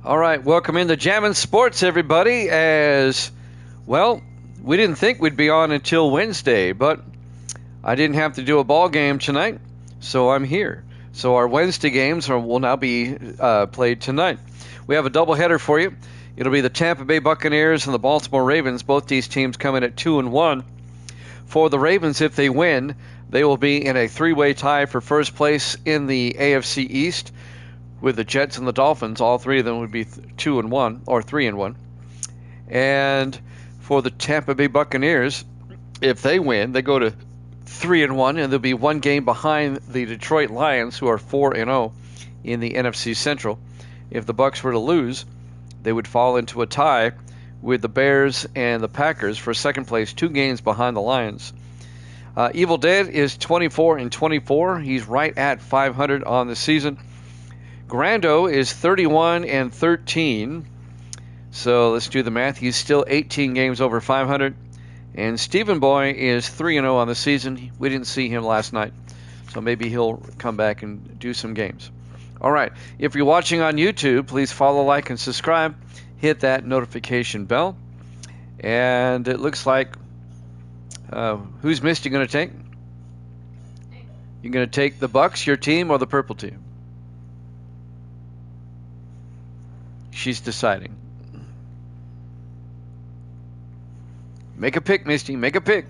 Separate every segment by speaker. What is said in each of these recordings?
Speaker 1: All right, welcome into Jammin' Sports, everybody. As well, we didn't think we'd be on until Wednesday, but I didn't have to do a ball game tonight, so I'm here. So our Wednesday games will now be played tonight. We have a doubleheader for you. It'll be the Tampa Bay Buccaneers and the Baltimore Ravens. Both these teams come in at 2-1. For the Ravens, if they win, they will be in a three-way tie for first place in the AFC East, with the Jets and the Dolphins. All three of them would be 2-1 or 3-1. And for the Tampa Bay Buccaneers, if they win, they go to 3-1, and they'll be one game behind the Detroit Lions, who are 4-0 in the NFC Central. If the Bucs were to lose, they would fall into a tie with the Bears and the Packers for second place, 2 games behind the Lions. Evil Dead is 24-24. He's right at 500 on the season. Grando is 31-13. So let's do the math. He's still 18 games over 500. And Stephen Boy is 3-0 on the season. We didn't see him last night, so maybe he'll come back and do some games. All right. If you're watching on YouTube, please follow, like, and subscribe. Hit that notification bell. And it looks like, who's Misty going to take? You're going to take the Bucs, your team, or the purple team? She's deciding. Make a pick, Misty. Make a pick.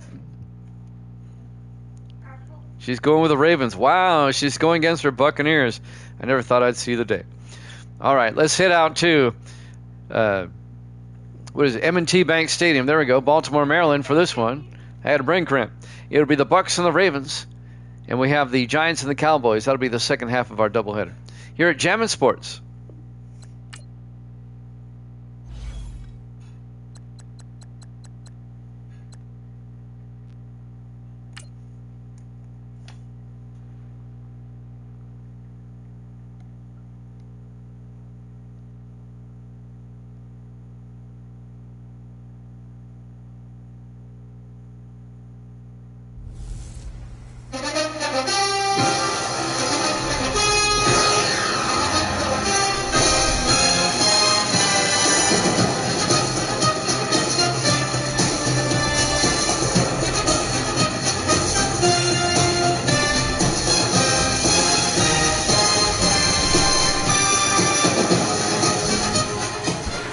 Speaker 1: She's going with the Ravens. Wow, she's going against her Buccaneers. I never thought I'd see the day. All right, let's head out to, what is it, M&T Bank Stadium. There we go, Baltimore, Maryland for this one. I had a brain cramp. It'll be the Bucs and the Ravens, and we have the Giants and the Cowboys. That'll be the second half of our doubleheader here at Jammin' Sports.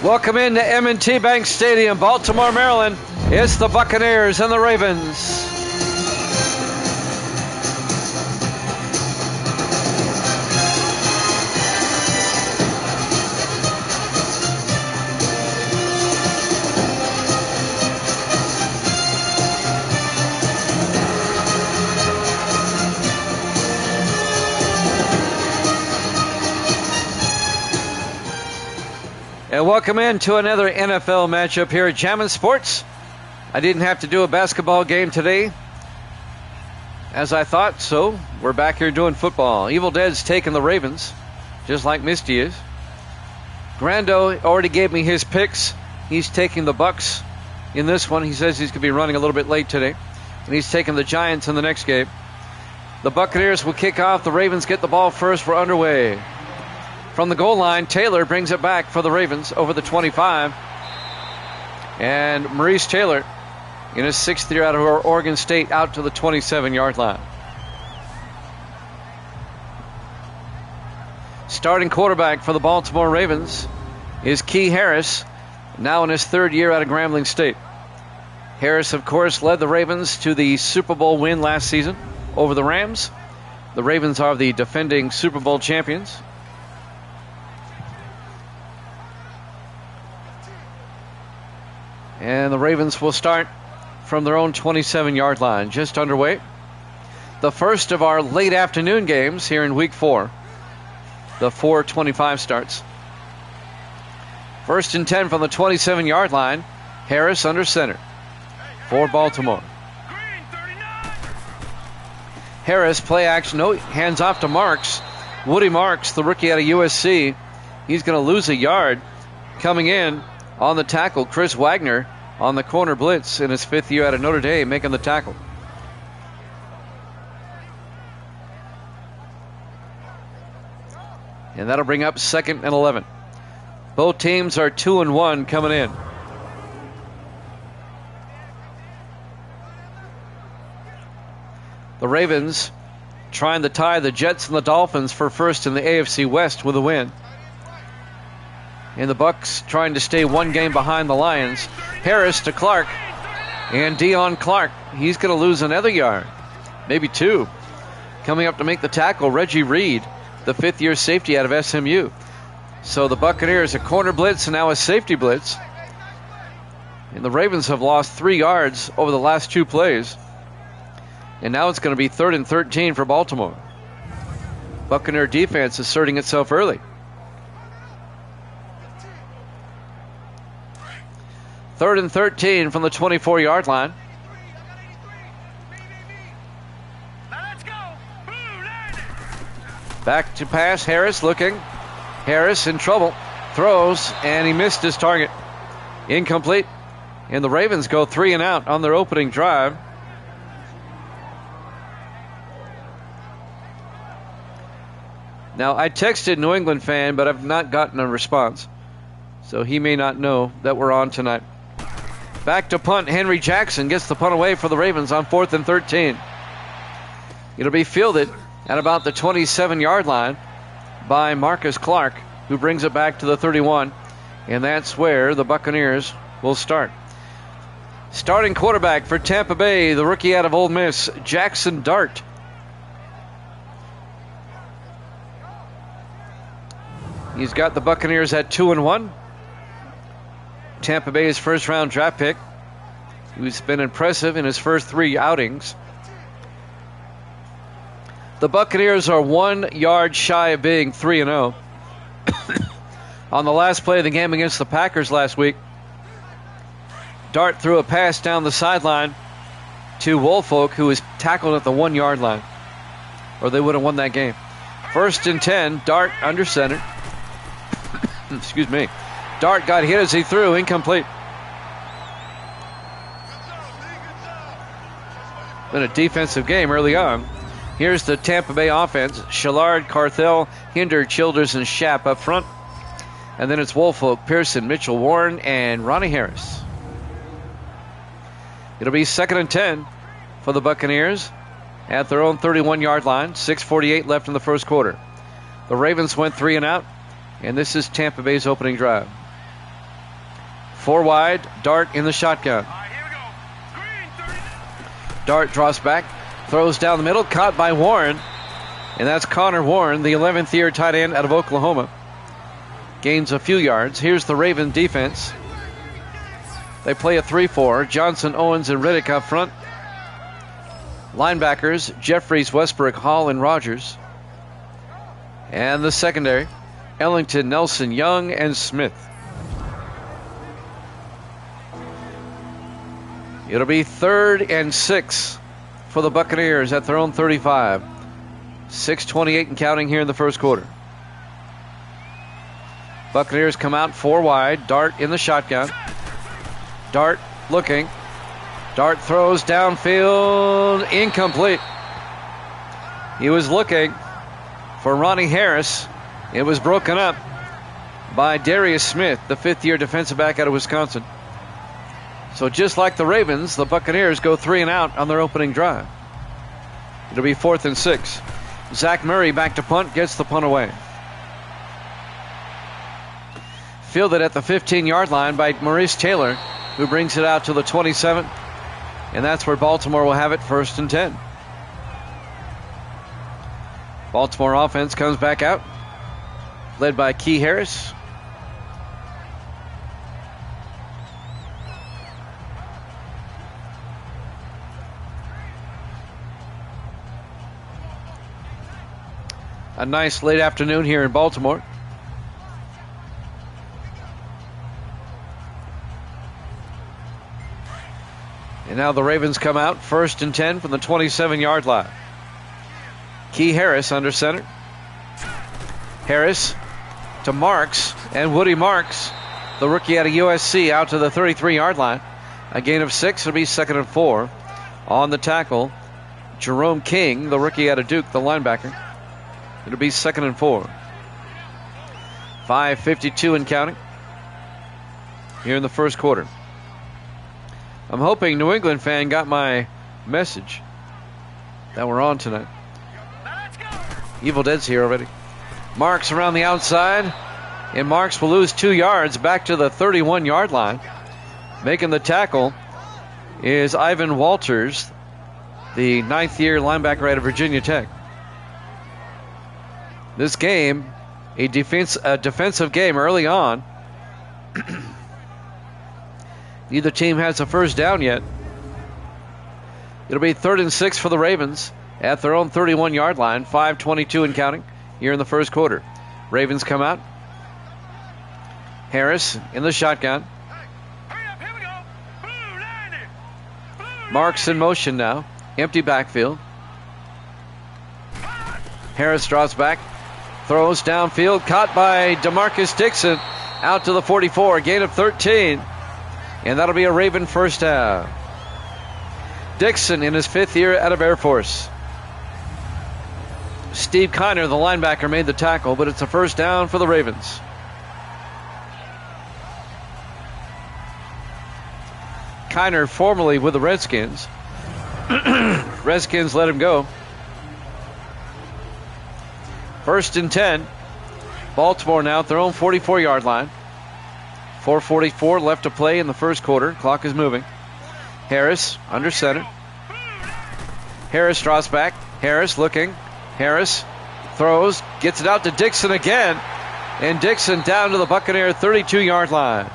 Speaker 1: Welcome into M&T Bank Stadium, Baltimore, Maryland. It's the Buccaneers and the Ravens. And welcome into another NFL matchup here at Jammin' Sports. I didn't have to do a basketball game today, as I thought, so we're back here doing football. Evil Dead's taking the Ravens, just like Misty is. Grando already gave me his picks. He's taking the Bucs in this one. He says he's going to be running a little bit late today, and he's taking the Giants in the next game. The Buccaneers will kick off. The Ravens get the ball first. We're underway. From the goal line, Taylor brings it back for the Ravens over the 25. And Maurice Taylor, in his 6th year out of Oregon State, out to the 27-yard line. Starting quarterback for the Baltimore Ravens is Key Harris, now in his 3rd year out of Grambling State. Harris, of course, led the Ravens to the Super Bowl win last season over the Rams. The Ravens are the defending Super Bowl champions. And the Ravens will start from their own 27-yard line, just underway. The first of our late afternoon games here in Week 4. The 4:25 starts. 1st and 10 from the 27-yard line. Harris under center for Baltimore. Harris, play action, no, hands off to Marks. Woody Marks, the rookie out of USC. He's going to lose a yard. Coming in on the tackle, Chris Wagner on the corner blitz in his 5th year out of Notre Dame, making the tackle. And that'll bring up 2nd and 11. Both teams are 2-1 coming in. The Ravens trying to tie the Jets and the Dolphins for first in the AFC West with a win. And the Bucs trying to stay one game behind the Lions. Harris to Clark. And Deion Clark, he's going to lose another yard. Maybe two. Coming up to make the tackle, Reggie Reed, the fifth-year safety out of SMU. So the Buccaneers a corner blitz and now a safety blitz. And the Ravens have lost 3 yards over the last 2 plays. And now it's going to be 3rd and 13 for Baltimore. Buccaneer defense asserting itself early. 3rd and 13 from the 24-yard line. Back to pass, Harris looking. Harris in trouble. Throws, and he missed his target. Incomplete. And the Ravens go 3 and out on their opening drive. Now, I texted New England fan, but I've not gotten a response. So he may not know that we're on tonight. Back to punt. Henry Jackson gets the punt away for the Ravens on 4th and 13. It'll be fielded at about the 27-yard line by Marcus Clark, who brings it back to the 31. And that's where the Buccaneers will start. Starting quarterback for Tampa Bay, the rookie out of Ole Miss, Jackson Dart. He's got the Buccaneers at 2-1. Tampa Bay's first-round draft pick, who's been impressive in his first 3 outings. The Buccaneers are 1 yard shy of being 3-0. On the last play of the game against the Packers last week, Dart threw a pass down the sideline to Woolfolk, who was tackled at the 1 yard line, or they would have won that game. 1st and 10, Dart under center. Excuse me. Dart got hit as he threw, incomplete. Been a defensive game early on. Here's the Tampa Bay offense. Shallard, Carthel, Hinder, Childers, and Shapp up front. And then it's Woolfolk, Pearson, Mitchell, Warren, and Ronnie Harris. It'll be 2nd and 10 for the Buccaneers at their own 31-yard line. 6:48 left in the first quarter. The Ravens went 3 and out, and this is Tampa Bay's opening drive. 4 wide, Dart in the shotgun. Dart draws back, throws down the middle, caught by Warren. And that's Connor Warren, the 11th-year tight end out of Oklahoma. Gains a few yards. Here's the Raven defense. They play a 3-4. Johnson, Owens, and Riddick up front. Linebackers, Jeffries, Westbrook, Hall, and Rogers. And the secondary, Ellington, Nelson, Young, and Smith. It'll be 3rd and 6 for the Buccaneers at their own 35. 6:28 and counting here in the first quarter. Buccaneers come out 4 wide. Dart in the shotgun. Dart looking. Dart throws downfield. Incomplete. He was looking for Ronnie Harris. It was broken up by Darius Smith, the 5th-year defensive back out of Wisconsin. So just like the Ravens, the Buccaneers go 3 and out on their opening drive. It'll be 4th and 6. Zach Murray back to punt, gets the punt away. Fielded at the 15-yard line by Maurice Taylor, who brings it out to the 27. And that's where Baltimore will have it, 1st and 10. Baltimore offense comes back out, led by Key Harris. A nice late afternoon here in Baltimore. And now the Ravens come out 1st and 10 from the 27-yard line. Key Harris under center. Harris to Marks, and Woody Marks, the rookie out of USC, out to the 33-yard line. A gain of 6. It'll be 2nd and 4. On the tackle, Jerome King, the rookie out of Duke, the linebacker. It'll be 2nd and 4. 5:52 and counting here in the first quarter. I'm hoping New England fan got my message that we're on tonight. Evil Dead's here already. Marks around the outside, and Marks will lose 2 yards back to the 31-yard line. Making the tackle is Ivan Walters, the 9th-year linebacker out of Virginia Tech. This game, a defensive game early on. Neither team has a first down yet. It'll be 3rd and 6 for the Ravens at their own 31-yard line. 5:22 and counting here in the first quarter. Ravens come out. Harris in the shotgun. Marks in motion now. Empty backfield. Harris draws back. Throws downfield. Caught by DeMarcus Dixon. Out to the 44. Gain of 13. And that'll be a Raven first down. Dixon in his 5th year out of Air Force. Steve Kiner, the linebacker, made the tackle, but it's a first down for the Ravens. Kiner, formerly with the Redskins. Redskins let him go. 1st and 10. Baltimore now at their own 44-yard line. 4:44 left to play in the first quarter. Clock is moving. Harris under center. Harris draws back. Harris looking. Harris throws. Gets it out to Dixon again. And Dixon down to the Buccaneer 32-yard line.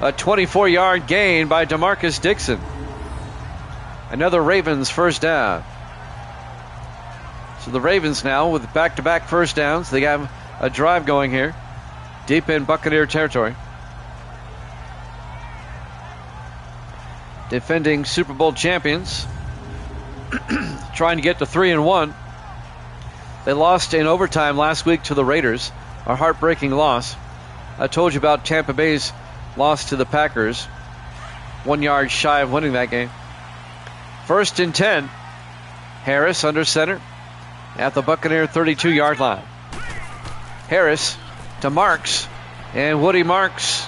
Speaker 1: A 24-yard gain by DeMarcus Dixon. Another Ravens first down. So the Ravens now with back-to-back first downs. They have a drive going here, deep in Buccaneer territory. Defending Super Bowl champions, trying to get to 3-1. They lost in overtime last week to the Raiders, a heartbreaking loss. I told you about Tampa Bay's loss to the Packers, 1 yard shy of winning that game. 1st and 10. Harris under center at the Buccaneer 32-yard line. Harris to Marks, and Woody Marks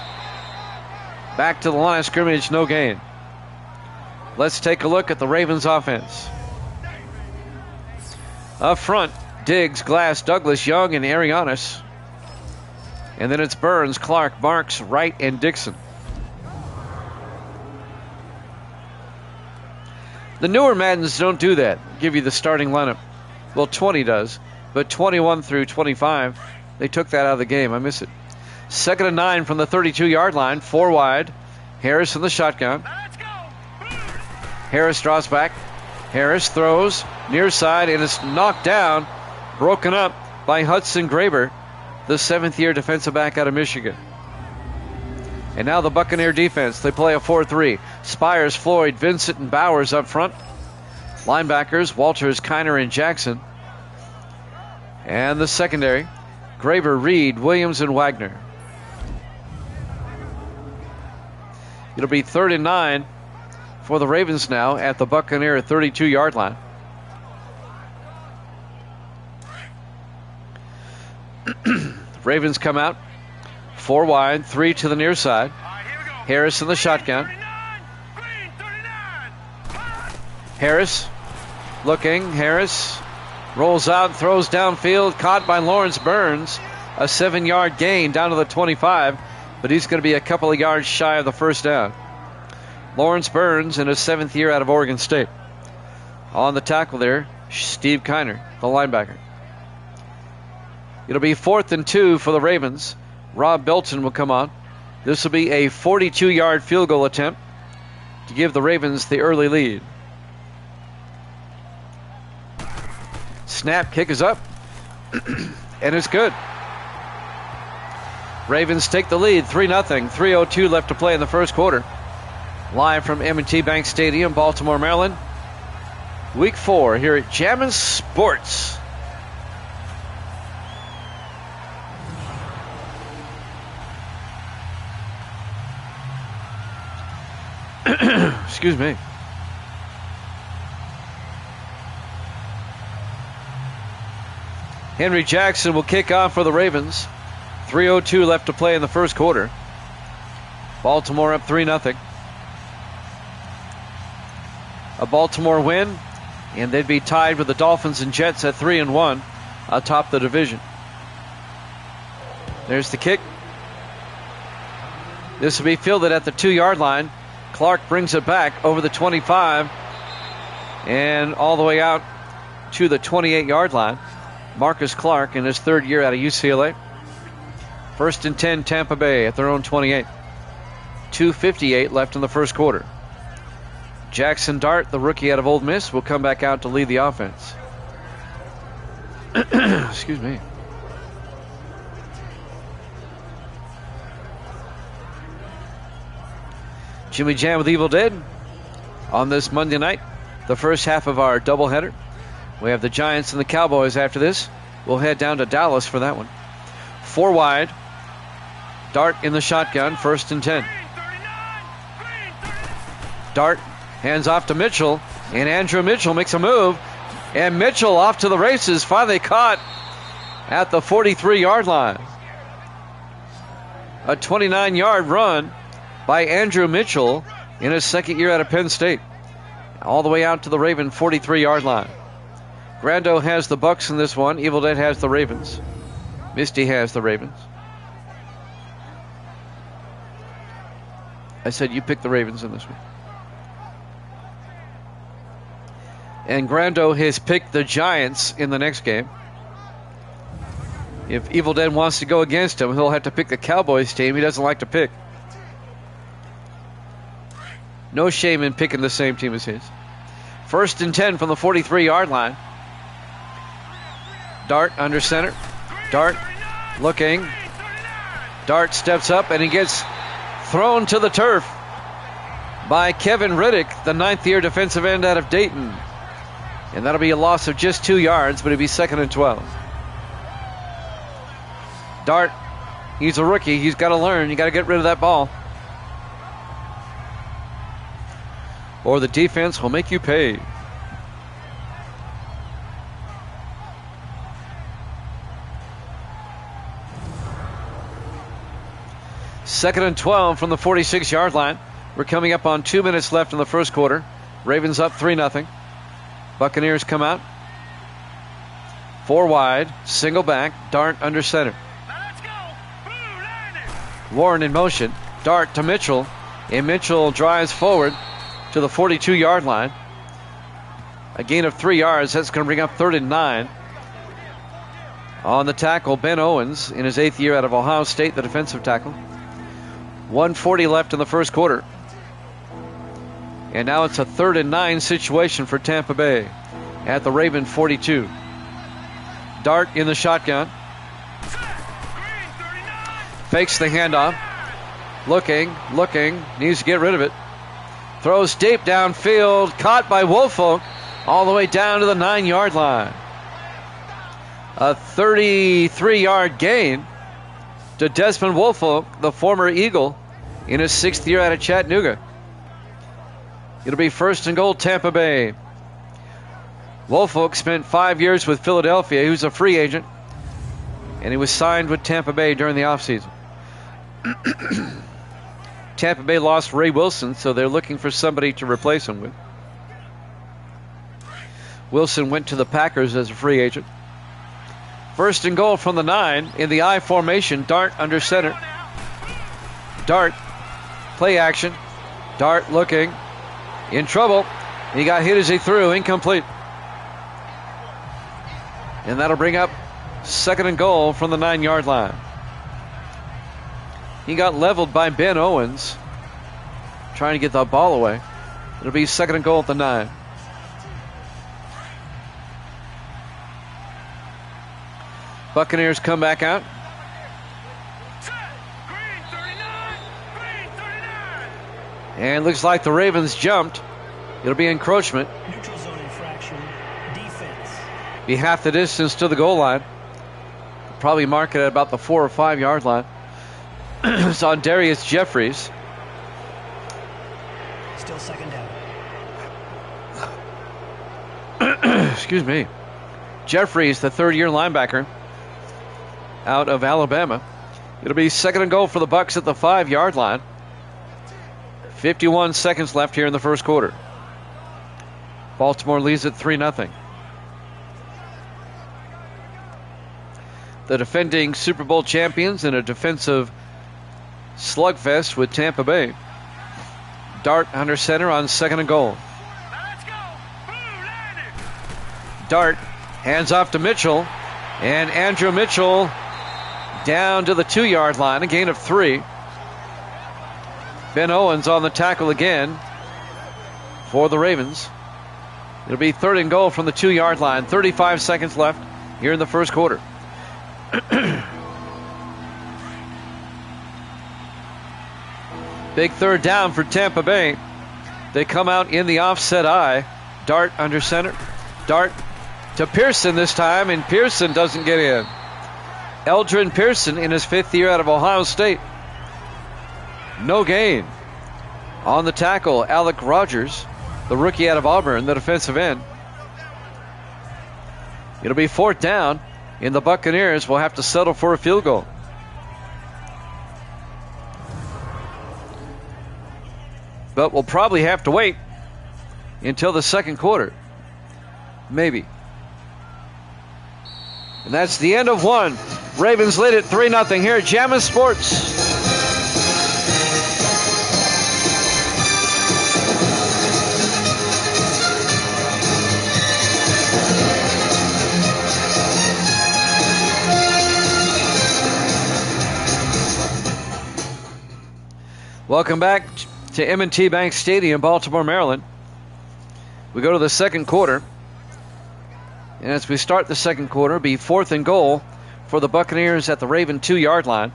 Speaker 1: back to the line of scrimmage, no gain. Let's take a look at the Ravens offense. Up front, Diggs, Glass, Douglas, Young, and Arianis. And then it's Burns, Clark, Marks, Wright, and Dixon. The newer Maddens don't do that, give you the starting lineup. Well, 20 does, but 21 through 25, they took that out of the game. I miss it. 2nd and 9 from the 32-yard line, 4 wide. Harris in the shotgun. Harris draws back. Harris throws near side and is knocked down, broken up by Hudson Graber, the 7th-year defensive back out of Michigan. And now the Buccaneer defense. They play a 4-3. Spires, Floyd, Vincent, and Bowers up front. Linebackers, Walters, Kiner, and Jackson. And the secondary, Graber, Reed, Williams, and Wagner. It'll be 3rd and 9 for the Ravens now at the Buccaneer 32-yard line. Ravens come out. 4 wide, 3 to the near side. Harris in the shotgun. Harris looking. Harris rolls out, throws downfield, caught by Lawrence Burns. A 7-yard gain down to the 25, but he's going to be a couple of yards shy of the first down. Lawrence Burns in his 7th year out of Oregon State. On the tackle there, Steve Kiner, the linebacker. It'll be 4th and 2 for the Ravens. Rob Belton will come on. This will be a 42-yard field goal attempt to give the Ravens the early lead. Snap, kick is up, and it's good. Ravens take the lead, 3-0, 3:02 left to play in the first quarter. Live from M&T Bank Stadium, Baltimore, Maryland. Week 4 here at Jammin' Sports. Excuse me. Henry Jackson will kick off for the Ravens. 3:02 left to play in the first quarter. Baltimore up 3-0. A Baltimore win, and they'd be tied with the Dolphins and Jets at 3-1 atop the division. There's the kick. This will be fielded at the 2-yard line. Clark brings it back over the 25 and all the way out to the 28-yard line. Marcus Clark in his third year out of UCLA. 1st and 10, Tampa Bay at their own 28. 2:58 left in the first quarter. Jackson Dart, the rookie out of Ole Miss, will come back out to lead the offense. Excuse me. Jimmy Jam with Evil Dead on this Monday night, the first half of our doubleheader. We have the Giants and the Cowboys after this. We'll head down to Dallas for that one. 4 wide. Dart in the shotgun, 1st and 10. Dart hands off to Mitchell, and Andrew Mitchell makes a move, and Mitchell off to the races, finally caught at the 43-yard line. A 29-yard run by Andrew Mitchell in his second year out of Penn State. All the way out to the Raven 43-yard line. Grando has the Bucks in this one. Evil Dead has the Ravens. Misty has the Ravens. I said you pick the Ravens in this one. And Grando has picked the Giants in the next game. If Evil Dead wants to go against him, he'll have to pick the Cowboys team he doesn't like to pick. No shame in picking the same team as his. 1st and 10 from the 43-yard line. Dart under center. Dart looking. Dart steps up and he gets thrown to the turf by Kevin Riddick, the 9th-year defensive end out of Dayton. And that'll be a loss of just 2 yards, but it'll be 2nd and 12. Dart, he's a rookie. He's got to learn. You got to get rid of that ball, or the defense will make you pay. Second and 12 from the 46-yard line. We're coming up on 2 minutes left in the first quarter. Ravens up 3-0. Buccaneers come out. 4 wide, single back, Dart under center. Warren in motion. Dart to Mitchell, and Mitchell drives forward to the 42-yard line. A gain of 3 yards. That's going to bring up 3rd and 9. On the tackle, Ben Owens in his 8th year out of Ohio State, the defensive tackle. 1:40 left in the first quarter. And now it's a 3rd and 9 situation for Tampa Bay at the Raven 42. Dart in the shotgun. Fakes the handoff. Looking, needs to get rid of it. Throws deep downfield, caught by Woolfolk all the way down to the 9-yard line. A 33-yard gain to Desmond Woolfolk, the former Eagle, in his 6th year out of Chattanooga. It'll be 1st and goal, Tampa Bay. Woolfolk spent 5 years with Philadelphia. He was a free agent, and he was signed with Tampa Bay during the offseason. Tampa Bay lost Ray Wilson, so they're looking for somebody to replace him with. Wilson went to the Packers as a free agent. 1st and goal from the 9 in the I formation. Dart under center. Dart, play action. Dart looking, in trouble. He got hit as he threw, incomplete. And that'll bring up 2nd and goal from the 9-yard line. He got leveled by Ben Owens, trying to get the ball away. It'll be 2nd and goal at the 9. Buccaneers come back out. And looks like the Ravens jumped. It'll be encroachment.
Speaker 2: Neutral zone infraction. Defense.
Speaker 1: Be half the distance to the goal line. Probably mark it at about the 4 or 5 yard line. It's on Darius Jeffries.
Speaker 2: Still 2nd down.
Speaker 1: Excuse me. Jeffries, the third-year linebacker out of Alabama. It'll be 2nd and goal for the Bucs at the 5-yard line. 51 seconds left here in the first quarter. Baltimore leads at 3-0. The defending Super Bowl champions in a defensive slugfest with Tampa Bay. Dart under center on 2nd and goal. Dart hands off to Mitchell, and Andrew Mitchell down to the 2-yard line, a gain of 3. Ben Owens on the tackle again for the Ravens. It'll be 3rd and goal from the 2-yard line. 35 seconds left here in the first quarter. Big 3rd down for Tampa Bay. They come out in the offset eye. Dart under center. Dart to Pearson this time, and Pearson doesn't get in. Eldrin Pearson in his 5th year out of Ohio State. No gain. On the tackle, Alec Rogers, the rookie out of Auburn, the defensive end. It'll be 4th down, and the Buccaneers will have to settle for a field goal. But we'll probably have to wait until the second quarter. Maybe. And that's the end of one. Ravens lead at 3-0 here at Jammin' Sports. Welcome back to M&T Bank Stadium, Baltimore, Maryland. We go to the second quarter. And as we start the second quarter, it'll be 4th and goal for the Buccaneers at the Raven 2-yard line.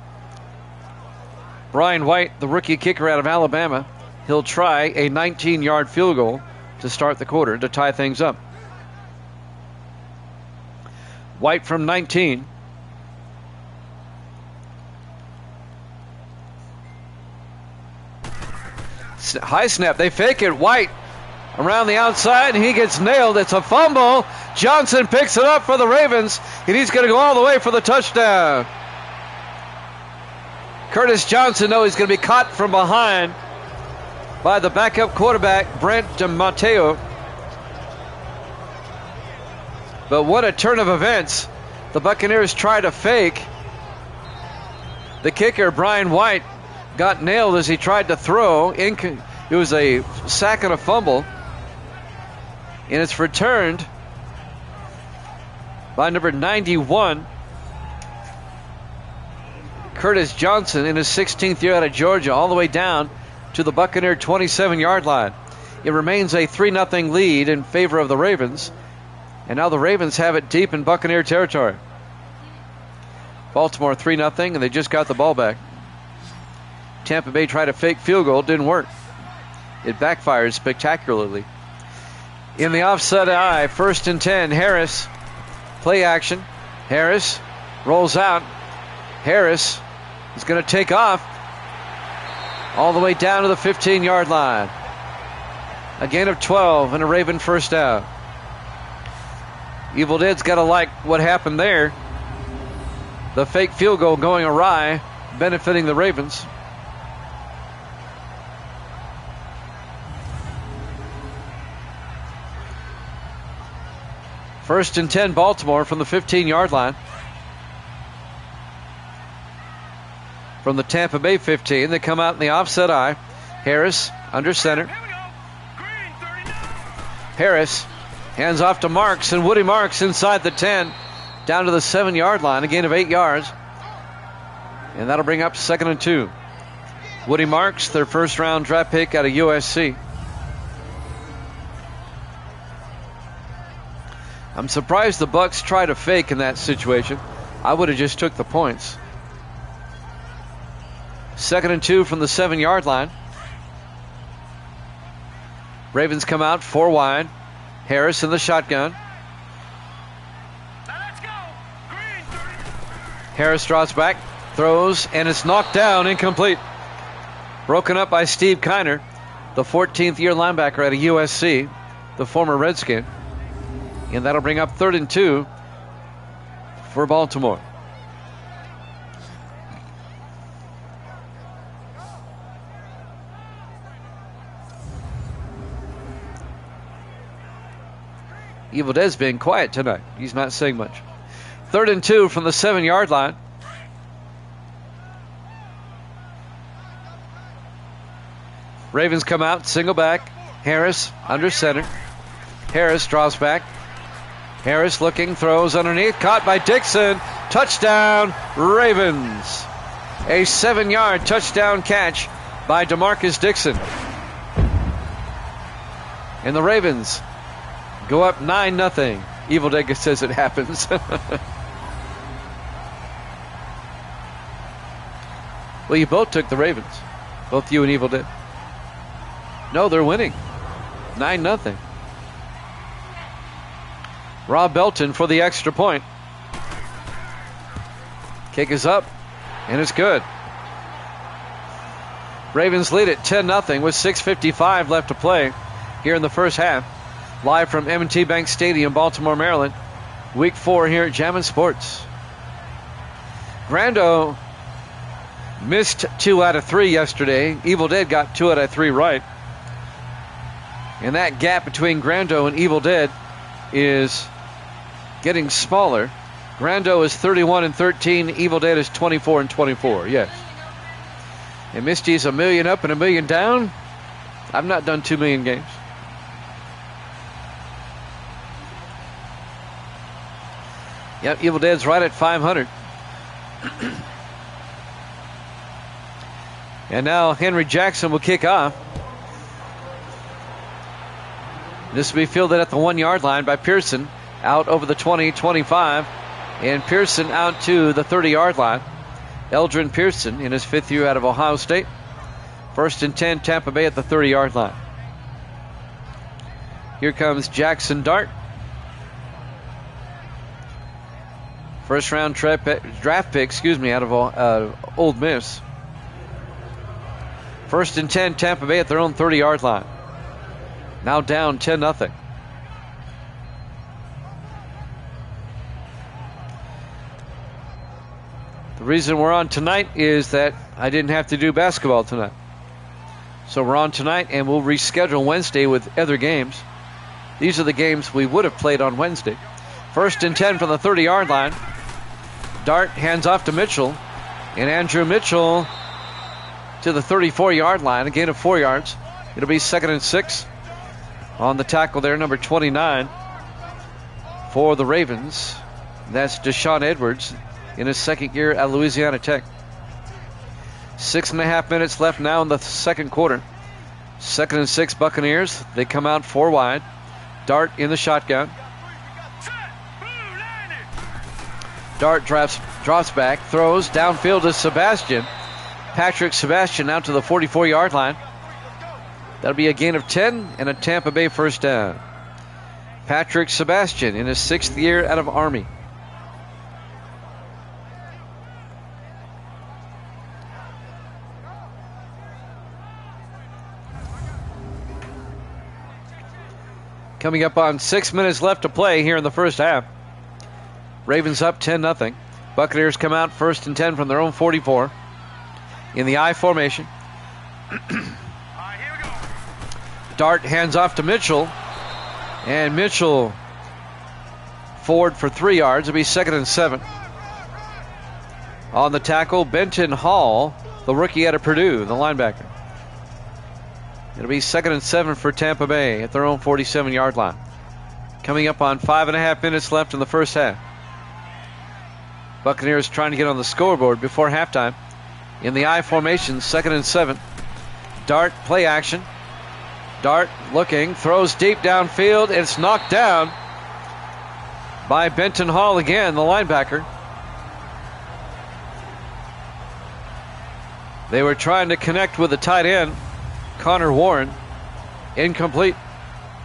Speaker 1: Brian White, the rookie kicker out of Alabama, he'll try a 19-yard field goal to start the quarter to tie things up. White from 19. High snap. They fake it. White around the outside, and he gets nailed. It's a fumble. Johnson picks it up for the Ravens, and he's going to go all the way for the touchdown. Curtis Johnson, though, he's going to be caught from behind by the backup quarterback, Brent DeMatteo. But what a turn of events. The Buccaneers try to fake. The kicker, Brian White, got nailed as he tried to throw. It was a sack and a fumble. And it's returned by number 91, Curtis Johnson, in his 16th year out of Georgia, all the way down to the Buccaneer 27-yard line. It remains a 3-0 lead in favor of the Ravens. And now the Ravens have it deep in Buccaneer territory. Baltimore 3-0, and they just got the ball back. Tampa Bay tried a fake field goal. Didn't work. It backfired spectacularly. In the offset eye, 1st and 10, Harris. Play action. Harris rolls out. Harris is going to take off all the way down to the 15-yard line. A gain of 12 and a Raven first down. Evil Dead's got to like what happened there. The fake field goal going awry, benefiting the Ravens. First and 10, Baltimore from the 15-yard line. From the Tampa Bay 15, they come out in the offset eye. Harris under center. Harris hands off to Marks, and Woody Marks inside the 10, down to the 7-yard line, a gain of 8 yards. And that'll bring up 2nd and 2. Woody Marks, their first-round draft pick out of USC. I'm surprised the Bucs tried to fake in that situation. I would have just took the points. 2nd and 2 from the 7-yard line. Ravens come out 4 wide. Harris in the shotgun. Harris draws back, throws, and it's knocked down, incomplete. Broken up by Steve Kiner, the 14th year linebacker out of USC, the former Redskin. And that'll bring up 3rd and 2 for Baltimore. Evil Dead's being quiet tonight. He's not saying much. 3rd and 2 from the 7-yard line. Ravens come out, single back. Harris under center. Harris draws back. Harris looking, throws underneath, caught by Dixon. Touchdown, Ravens. A 7-yard touchdown catch by DeMarcus Dixon. And the Ravens go up 9-0. Evil Dead says it happens. Well, you both took the Ravens. Both you and Evil Dead. No, they're winning. 9-0. Rob Belton for the extra point. Kick is up, and it's good. Ravens lead it 10-0 with 6:55 left to play here in the first half. Live from M&T Bank Stadium, Baltimore, Maryland. Week 4 here at Jammin' Sports. Grando missed 2 out of 3 yesterday. Evil Dead got 2 out of 3 right. And that gap between Grando and Evil Dead is getting smaller. Grando is 31-13. Evil Dead is 24-24. Yes. And Misty's a million up and a million down. I've not done 2 million games. Yep, Evil Dead's right at 500. And now Henry Jackson will kick off. This will be fielded at the 1-yard line by Pearson. Out over the 20-25. And Pearson out to the 30-yard line. Eldrin Pearson in his 5th year out of Ohio State. 1st and 10, Tampa Bay at the 30-yard line. Here comes Jackson Dart. First round draft pick, out of Ole Miss. 1st and 10, Tampa Bay at their own 30-yard line. Now down 10-0. The reason we're on tonight is that I didn't have to do basketball tonight. So we're on tonight, and we'll reschedule Wednesday with other games. These are the games we would have played on Wednesday. 1st and 10 from the 30-yard line. Dart hands off to Mitchell. And Andrew Mitchell to the 34-yard line, a gain of 4 yards. It'll be 2nd and 6. On the tackle there, number 29 for the Ravens. That's Deshaun Edwards in his 2nd year at Louisiana Tech. 6.5 minutes left now in the 2nd quarter. 2nd and 6 Buccaneers. They come out 4 wide. Dart in the shotgun. Dart drops back, throws downfield to Sebastian. Patrick Sebastian out to the 44-yard line. That'll be a gain of 10 and a Tampa Bay first down. Patrick Sebastian in his 6th year out of Army. Coming up on 6 minutes left to play here in the first half. Ravens up 10-0. Buccaneers come out 1st and 10 from their own 44. In the I formation. Dart hands off to Mitchell. And Mitchell forward for 3 yards. It'll be 2nd and 7. On the tackle, Benton Hall, the rookie out of Purdue, the linebacker. It'll be 2nd and 7 for Tampa Bay at their own 47-yard line. Coming up on 5.5 minutes left in the first half. Buccaneers trying to get on the scoreboard before halftime. In the I formation, 2nd and 7. Dart, play action. Dart looking, throws deep downfield. It's knocked down by Benton Hall again, the linebacker. They were trying to connect with the tight end, Connor Warren. Incomplete.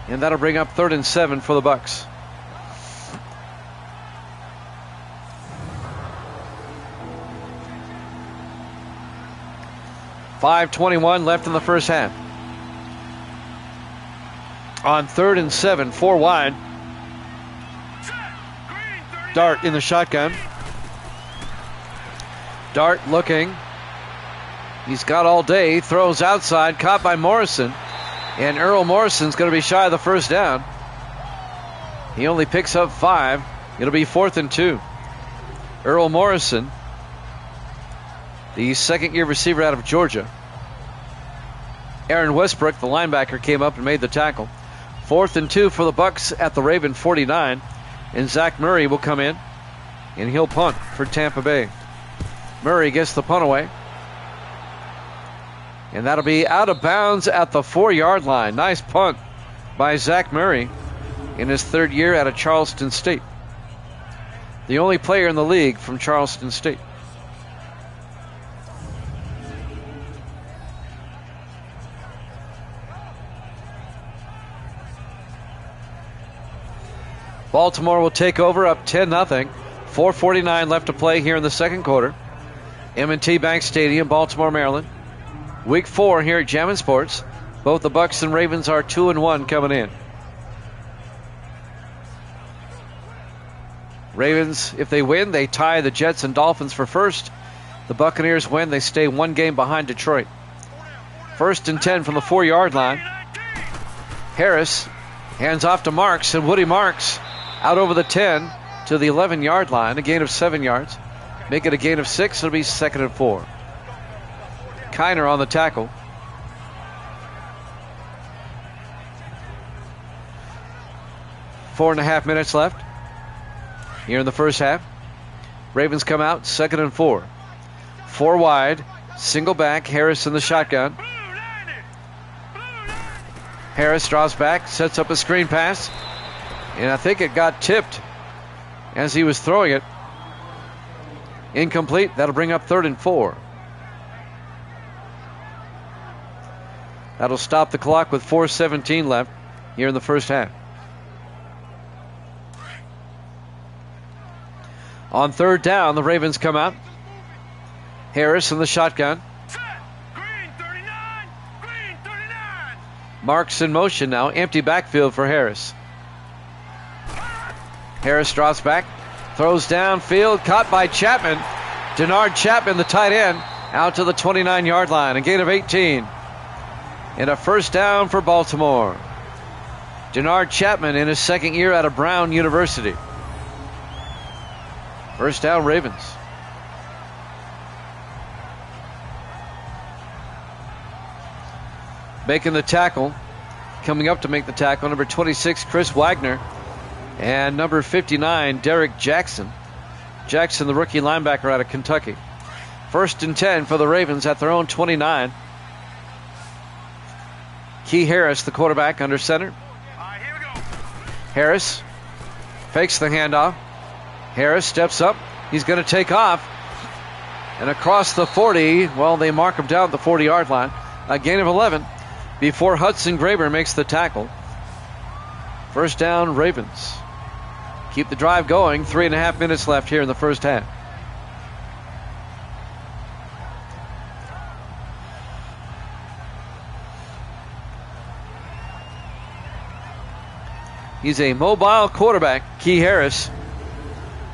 Speaker 1: And that'll bring up 3rd and 7 for the Bucs. .5:21 left in the first half. On 3rd and 7, 4 wide. Dart in the shotgun. Dart looking. He's got all day. Throws outside. Caught by Morrison. And Earl Morrison's going to be shy of the first down. He only picks up 5. It'll be 4th and 2. Earl Morrison, the second-year receiver out of Georgia. Aaron Westbrook, the linebacker, came up and made the tackle. 4th and 2 for the Bucks at the Raven 49. And Zach Murray will come in, and he'll punt for Tampa Bay. Murray gets the punt away. And that'll be out of bounds at the 4-yard line. Nice punt by Zach Murray in his 3rd year out of Charleston State. The only player in the league from Charleston State. Baltimore will take over up 10-0. 4:49 left to play here in the second quarter. M&T Bank Stadium, Baltimore, Maryland. Week 4 here at Jammin' Sports. Both the Bucks and Ravens are 2-1 coming in. Ravens, if they win, they tie the Jets and Dolphins for first. The Buccaneers win, they stay 1 game behind Detroit. 1st and 10 from the 4-yard line. Harris hands off to Marks, and Woody Marks out over the 10 to the 11-yard line, a gain of 7 yards. Make it a gain of 6. It'll be 2nd and 4. Kiner on the tackle. Four and a half minutes left here in the first half. Ravens come out 2nd and 4. 4 wide, single back. Harris in the shotgun. Harris draws back, sets up a screen pass, and I think it got tipped as he was throwing it. Incomplete. That'll bring up 3rd and 4. That'll stop the clock with 4:17 left here in the first half. On 3rd down, the Ravens come out. Harris in the shotgun. Marks in motion now. Empty backfield for Harris. Harris drops back. Throws downfield. Caught by Chapman. Denard Chapman, the tight end, out to the 29-yard line. A gain of 18. And a first down for Baltimore. Denard Chapman in his 2nd year out of Brown University. First down, Ravens. Making the tackle. Coming up to make the tackle, number 26, Chris Wagner. And number 59, Derek Jackson. Jackson, the rookie linebacker out of Kentucky. 1st and 10 for the Ravens at their own 29. Key Harris, the quarterback, under center.
Speaker 2: Here we go.
Speaker 1: Harris fakes the handoff. Harris steps up. He's going to take off. And across the 40, well, they mark him down at the 40-yard line. A gain of 11 before Hudson Graber makes the tackle. First down, Ravens. Keep the drive going. 3.5 minutes left here in the first half. He's a mobile quarterback, Key Harris,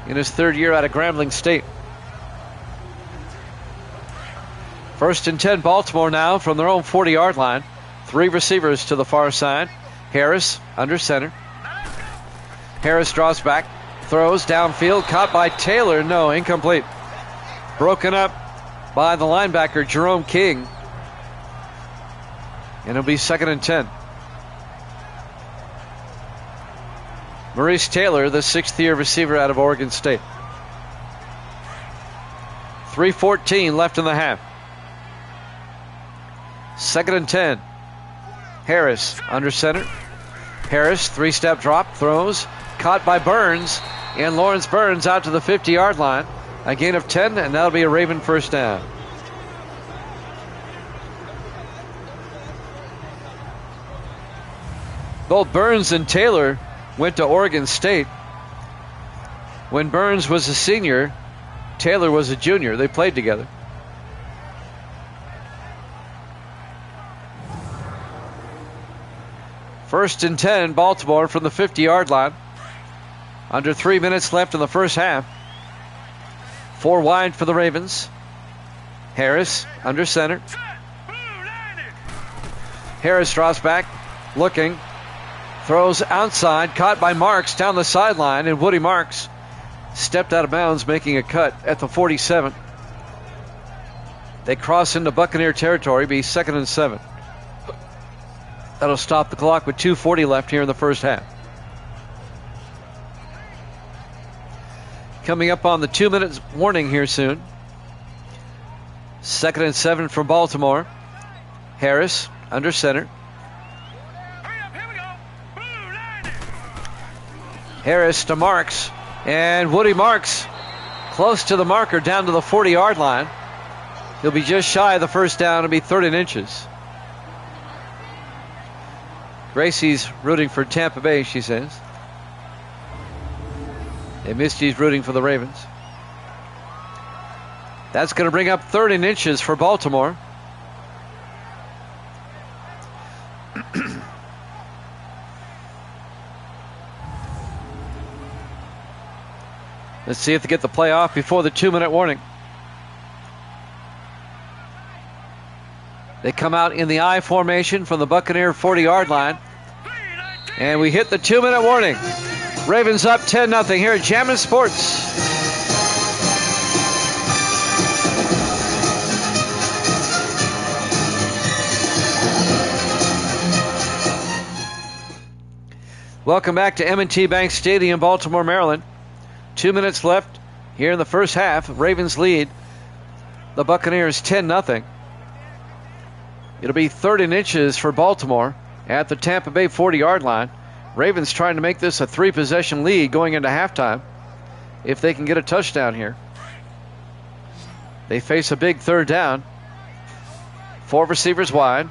Speaker 1: in his 3rd year out of Grambling State. 1st and 10, Baltimore now from their own 40-yard line. 3 receivers to the far side. Harris under center. Harris draws back, throws downfield, caught by Taylor. No, incomplete. Broken up by the linebacker, Jerome King. And it'll be 2nd and 10. Maurice Taylor, the 6th-year receiver out of Oregon State. 3:14 left in the half. 2nd and 10. Harris under center. Harris, 3-step drop, throws, caught by Burns, and Lawrence Burns out to the 50-yard line. A gain of 10, and that'll be a Raven first down. Both Burns and Taylor went to Oregon State. When Burns was a senior, Taylor was a junior. They played together. First and 10, Baltimore from the 50-yard line. Under 3 minutes left in the first half. 4 wide for the Ravens. Harris under center. Harris draws back, looking. Throws outside, caught by Marks down the sideline, and Woody Marks stepped out of bounds, making a cut at the 47. They cross into Buccaneer territory, be 2nd and 7. That'll stop the clock with 2:40 left here in the first half. Coming up on the 2 minutes warning here soon. 2nd and 7 for Baltimore. Harris under center. Harris to Marks, and Woody Marks close to the marker down to the 40-yard line. He'll be just shy of the first down. It'll be 3rd and inches. Gracie's rooting for Tampa Bay, she says. And Misty's rooting for the Ravens. That's going to bring up 3rd and inches for Baltimore. Let's see if they get the play off before the 2-minute warning. They come out in the I formation from the Buccaneer 40-yard line. And we hit the 2-minute warning. Ravens up 10-0 here at Jammin' Sports. Welcome back to M&T Bank Stadium, Baltimore, Maryland. 2 minutes left here in the first half. Ravens lead the Buccaneers 10-0. It'll be 3rd and inches for Baltimore at the Tampa Bay 40-yard line. Ravens trying to make this a 3-possession lead going into halftime if they can get a touchdown here. They face a big 3rd down. 4 receivers wide.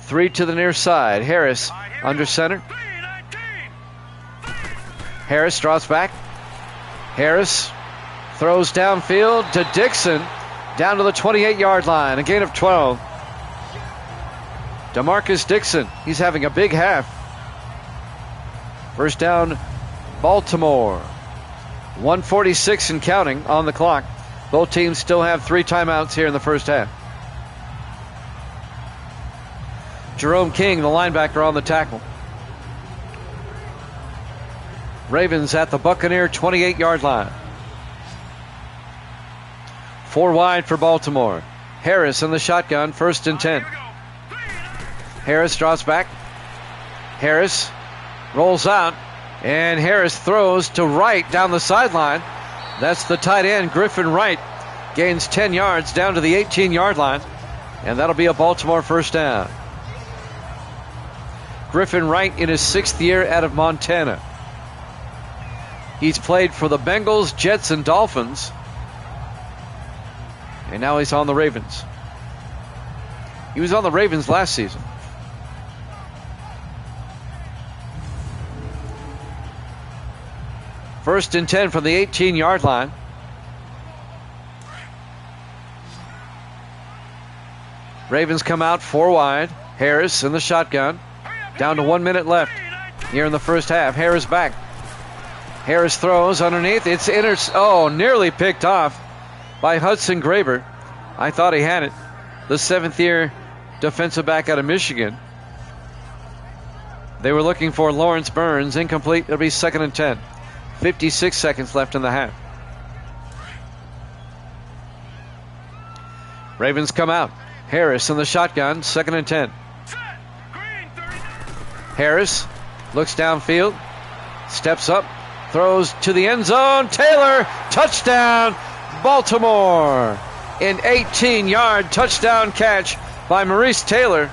Speaker 1: 3 to the near side. Harris under center. Harris draws back. Harris throws downfield to Dixon down to the 28-yard line. A gain of 12. DeMarcus Dixon, he's having a big half. First down, Baltimore. 1:46 and counting on the clock. Both teams still have 3 timeouts here in the first half. Jerome King, the linebacker, on the tackle. Ravens at the Buccaneer 28-yard line. 4 wide for Baltimore. Harris in the shotgun, 1st and 10. Harris draws back. Harris rolls out, and Harris throws to Wright down the sideline. That's the tight end, Griffin Wright. Gains 10 yards down to the 18-yard line, and that'll be a Baltimore first down. Griffin Wright in his 6th year out of Montana. He's played for the Bengals, Jets, and Dolphins, and now he's on the Ravens. He was on the Ravens last season. First and 10 from the 18-yard line. Ravens come out 4 wide. Harris in the shotgun. Down to 1 minute left here in the first half. Harris back. Harris throws underneath. It's nearly picked off by Hudson Graber. I thought he had it. The 7th-year defensive back out of Michigan. They were looking for Lawrence Burns. Incomplete. It'll be 2nd and 10. 56 seconds left in the half. Ravens come out. Harris in the shotgun. 2nd and 10. Harris looks downfield. Steps up. Throws to the end zone. Taylor. Touchdown. Baltimore. An 18-yard touchdown catch by Maurice Taylor.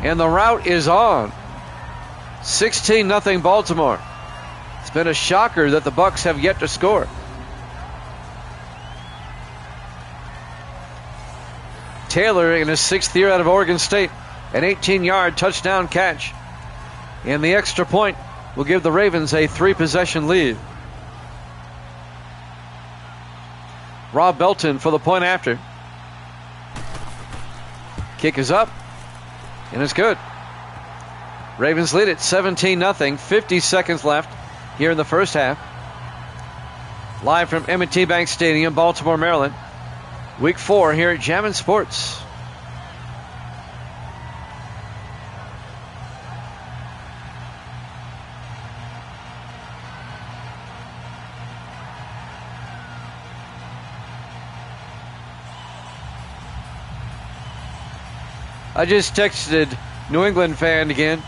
Speaker 1: And the route is on. 16-0 Baltimore. It's been a shocker that the Bucs have yet to score. Taylor in his 6th year out of Oregon State. An 18-yard touchdown catch. And the extra point will give the Ravens a 3-possession lead. Rob Belton for the point after. Kick is up. And it's good. Ravens lead it 17-0. 50 seconds left here in the first half. Live from M&T Bank Stadium, Baltimore, Maryland. Week 4 here at Jammin' Sports. I just texted New England fan again.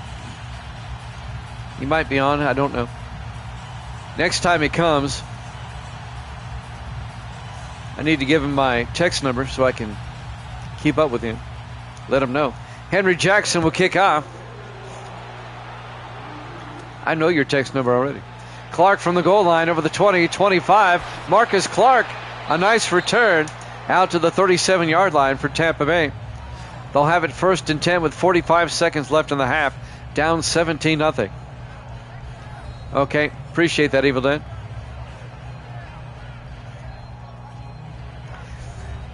Speaker 1: He might be on, I don't know. Next time he comes, I need to give him my text number so I can keep up with him. Let him know. Henry Jackson will kick off. I know your text number already. Clark from the goal line over the 20-25. Marcus Clark, a nice return out to the 37-yard line for Tampa Bay. They'll have it 1st and 10 with 45 seconds left in the half. Down 17-0. Okay, appreciate that, Evil Dead.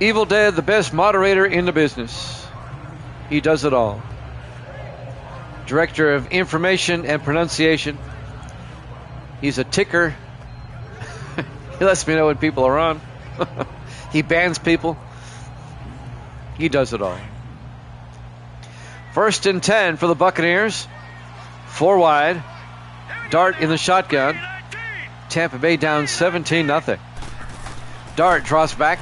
Speaker 1: Evil Dead, the best moderator in the business. He does it all. Director of Information and Pronunciation. He's a ticker. He lets me know when people are on. He bans people. He does it all. 1st and 10 for the Buccaneers. 4 wide. Dart in the shotgun. Tampa Bay down 17-0. Dart draws back.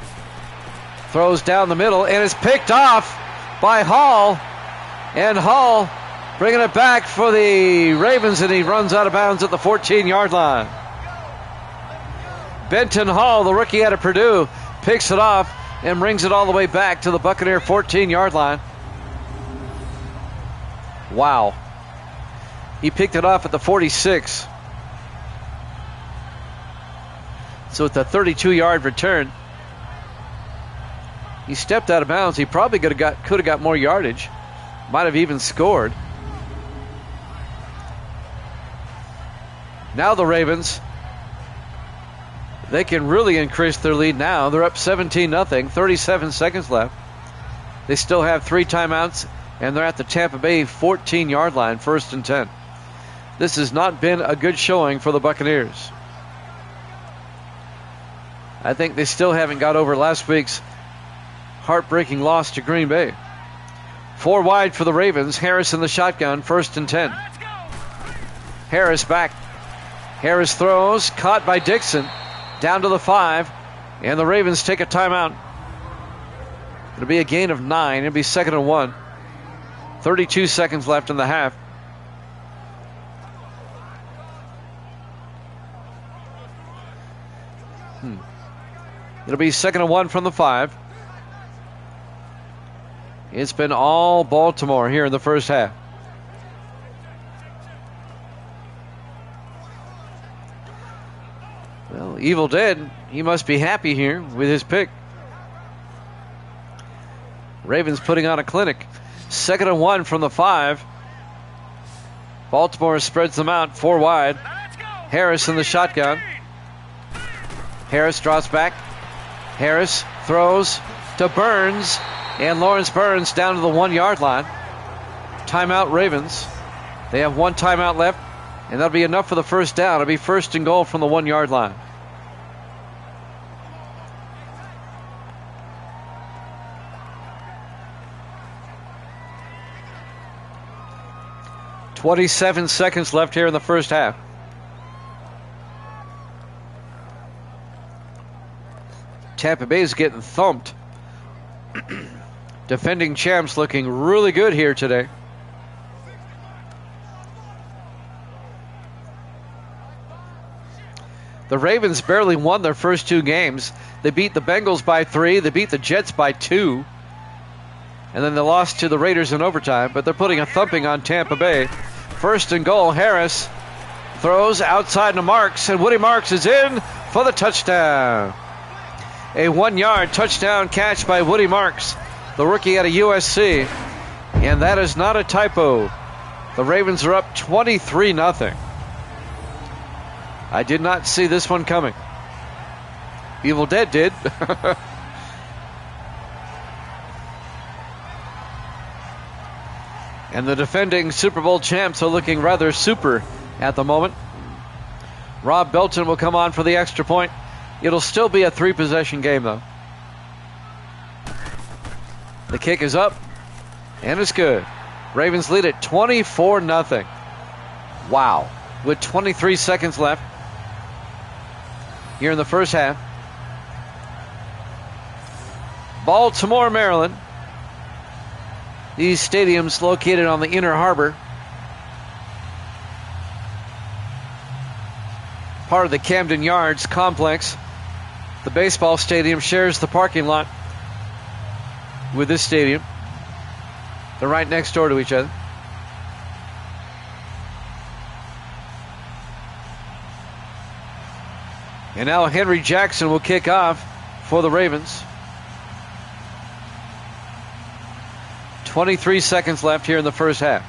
Speaker 1: Throws down the middle and is picked off by Hall. And Hall bringing it back for the Ravens, and he runs out of bounds at the 14-yard line. Benton Hall, the rookie out of Purdue, picks it off and brings it all the way back to the Buccaneer 14-yard line. Wow. He picked it off at the 46. So it's a 32-yard return. He stepped out of bounds. He probably could have got more yardage. Might have even scored. Now the Ravens, they can really increase their lead now. They're up 17-0, 37 seconds left. They still have 3 timeouts, and they're at the Tampa Bay 14-yard line, 1st and 10. This has not been a good showing for the Buccaneers. I think they still haven't got over last week's heartbreaking loss to Green Bay. 4 wide for the Ravens. Harris in the shotgun, 1st and 10. Harris back. Harris throws, caught by Dixon, down to the 5, and the Ravens take a timeout. It'll be a gain of 9. It'll be 2nd and 1. 32 seconds left in the half. It'll be 2nd and 1 from the 5. It's been all Baltimore here in the first half. Well, Evil Dead, he must be happy here with his pick. Ravens putting on a clinic. 2nd and 1 from the 5. Baltimore spreads them out 4 wide. Harris in the shotgun. Harris drops back. Harris throws to Burns. And Lawrence Burns down to the 1-yard line. Timeout Ravens. They have 1 timeout left, and that'll be enough for the first down. It'll be 1st and goal from the 1-yard line. "27 seconds left here in the first half. Tampa Bay is getting thumped. Defending champs looking really good here today. The Ravens barely won their first 2 games. They beat the Bengals by 3. They beat the Jets by 2. And then they lost to the Raiders in overtime. But they're putting a thumping on Tampa Bay. 1st and goal. Harris throws outside to Marks. And Woody Marks is in for the touchdown. A 1-yard touchdown catch by Woody Marks, the rookie out of USC. And that is not a typo. The Ravens are up 23-0. I did not see this one coming. Evil Dead did. And the defending Super Bowl champs are looking rather super at the moment. Rob Belton will come on for the extra point. It'll still be a 3-possession game, though. The kick is up, and it's good. Ravens lead it 24-0. Wow. With 23 seconds left here in the first half. Baltimore, Maryland. These stadiums located on the Inner Harbor. Part of the Camden Yards complex. The baseball stadium shares the parking lot with this stadium. They're right next door to each other. And now Henry Jackson will kick off for the Ravens. 23 seconds left here in the first half.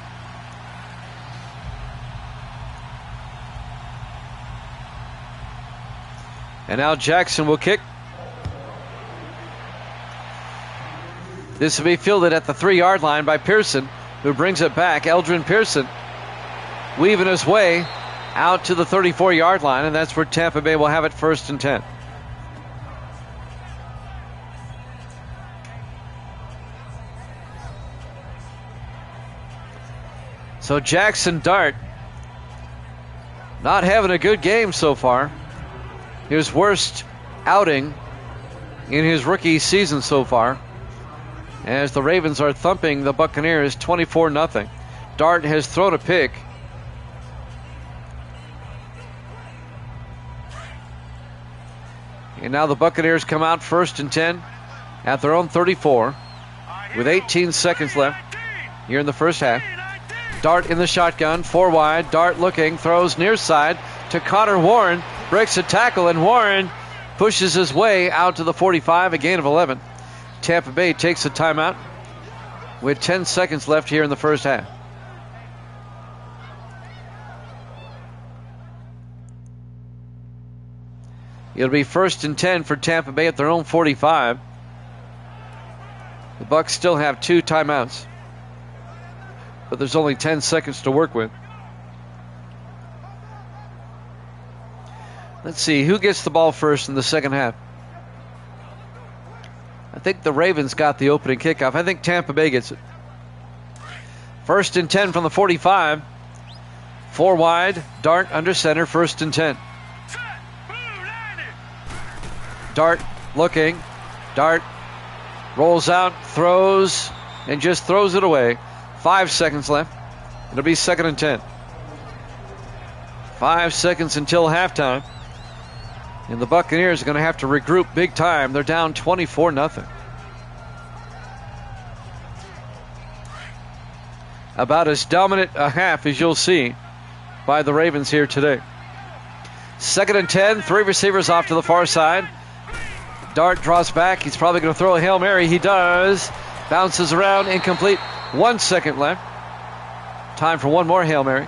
Speaker 1: And now Jackson will kick. This will be fielded at the 3-yard line by Pearson, who brings it back. Eldrin Pearson weaving his way out to the 34-yard line, and that's where Tampa Bay will have it, 1st and 10. So Jackson Dart not having a good game so far. His worst outing in his rookie season so far, as the Ravens are thumping the Buccaneers 24-0. Dart has thrown a pick. And now the Buccaneers come out 1st and 10 at their own 34 with 18 seconds left here in the first half. Dart in the shotgun, 4 wide. Dart looking, throws near side to Connor Warren. Breaks a tackle, and Warren pushes his way out to the 45, a gain of 11. Tampa Bay takes a timeout with 10 seconds left here in the first half. It'll be 1st and 10 for Tampa Bay at their own 45. The Bucs still have 2 timeouts, but there's only 10 seconds to work with. Let's see, who gets the ball first in the second half? I think the Ravens got the opening kickoff. I think Tampa Bay gets it. 1st and 10 from the 45. 4 wide, Dart under center, 1st and 10. Dart looking. Dart rolls out, throws, and just throws it away. 5 seconds left. It'll be 2nd and 10. 5 seconds until halftime. And the Buccaneers are going to have to regroup big time. They're down 24-0. About as dominant a half as you'll see by the Ravens here today. 2nd and 10, 3 receivers off to the far side. Dart draws back. He's probably going to throw a Hail Mary. He does. Bounces around, incomplete. 1 second left. Time for one more Hail Mary.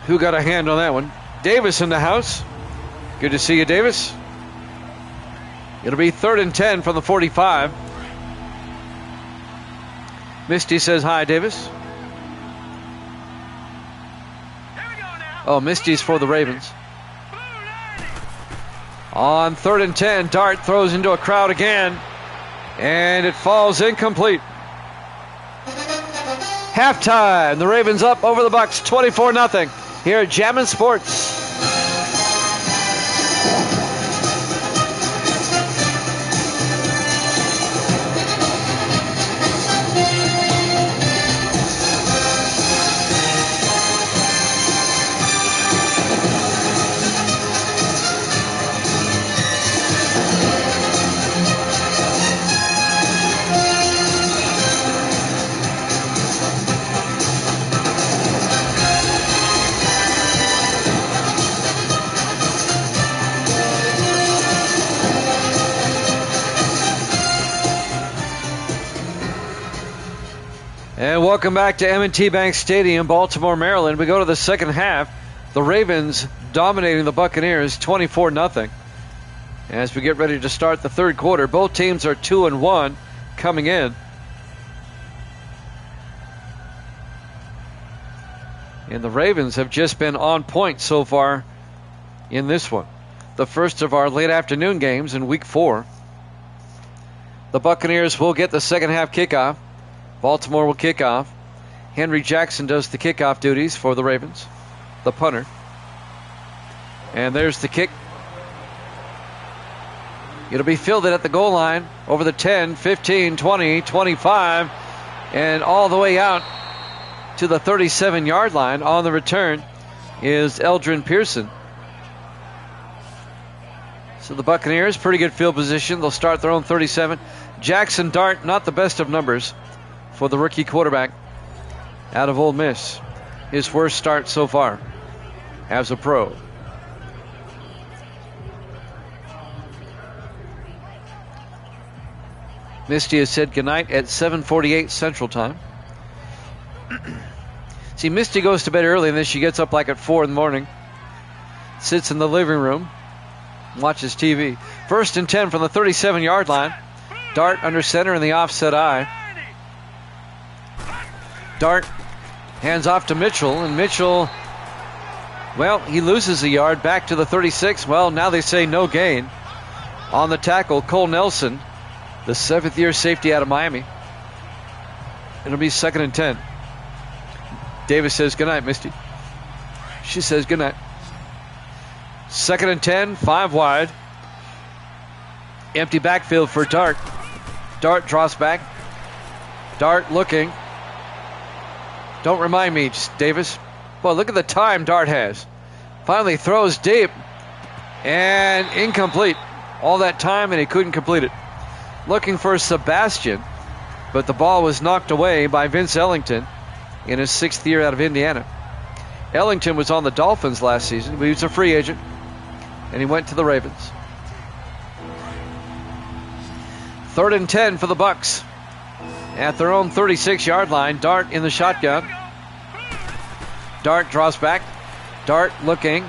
Speaker 1: Who got a hand on that one? Davis in the house. Good to see you, Davis. It'll be 3rd and 10 from the 45. Misty says hi, Davis. Oh, Misty's for the Ravens. On 3rd and 10, Dart throws into a crowd again, and it falls incomplete. Halftime. The Ravens up over the Bucs 24-0 here at Jammin' Sports. And welcome back to M&T Bank Stadium, Baltimore, Maryland. We go to the second half. The Ravens dominating the Buccaneers 24-0. As we get ready to start the third quarter, both teams are 2-1 coming in. And the Ravens have just been on point so far in this one. The first of our late afternoon games in week 4. The Buccaneers will get the second half kickoff. Baltimore will kick off. Henry Jackson does the kickoff duties for the Ravens, the punter. And there's the kick. It'll be fielded at the goal line over the 10, 15, 20, 25, and all the way out to the 37-yard line. On the return is Eldrin Pearson. So the Buccaneers, pretty good field position. They'll start their own 37. Jackson Dart, not the best of numbers for the rookie quarterback out of Ole Miss. His worst start so far as a pro. Misty has said goodnight at 7:48 Central Time. See, Misty goes to bed early and then she gets up like at 4 in the morning. Sits in the living room, watches TV. 1st and 10 from the 37-yard line. Dart under center in the offset eye. Dart hands off to Mitchell, and Mitchell, well, he loses a yard back to the 36. Well, now they say no gain. On the tackle, Cole Nelson, the 7th-year safety out of Miami. It'll be 2nd and 10. Davis says goodnight, Misty. She says goodnight. 2nd and 10, 5 wide. Empty backfield for Dart. Dart draws back. Dart looking. Don't remind me, Davis. Well, look at the time Dart has. Finally throws deep. And incomplete. All that time and he couldn't complete it. Looking for Sebastian. But the ball was knocked away by Vince Ellington in his 6th year out of Indiana. Ellington was on the Dolphins last season, but he was a free agent. And he went to the Ravens. 3rd and 10 for the Bucs. At their own 36-yard line, Dart in the shotgun. Dart draws back. Dart looking.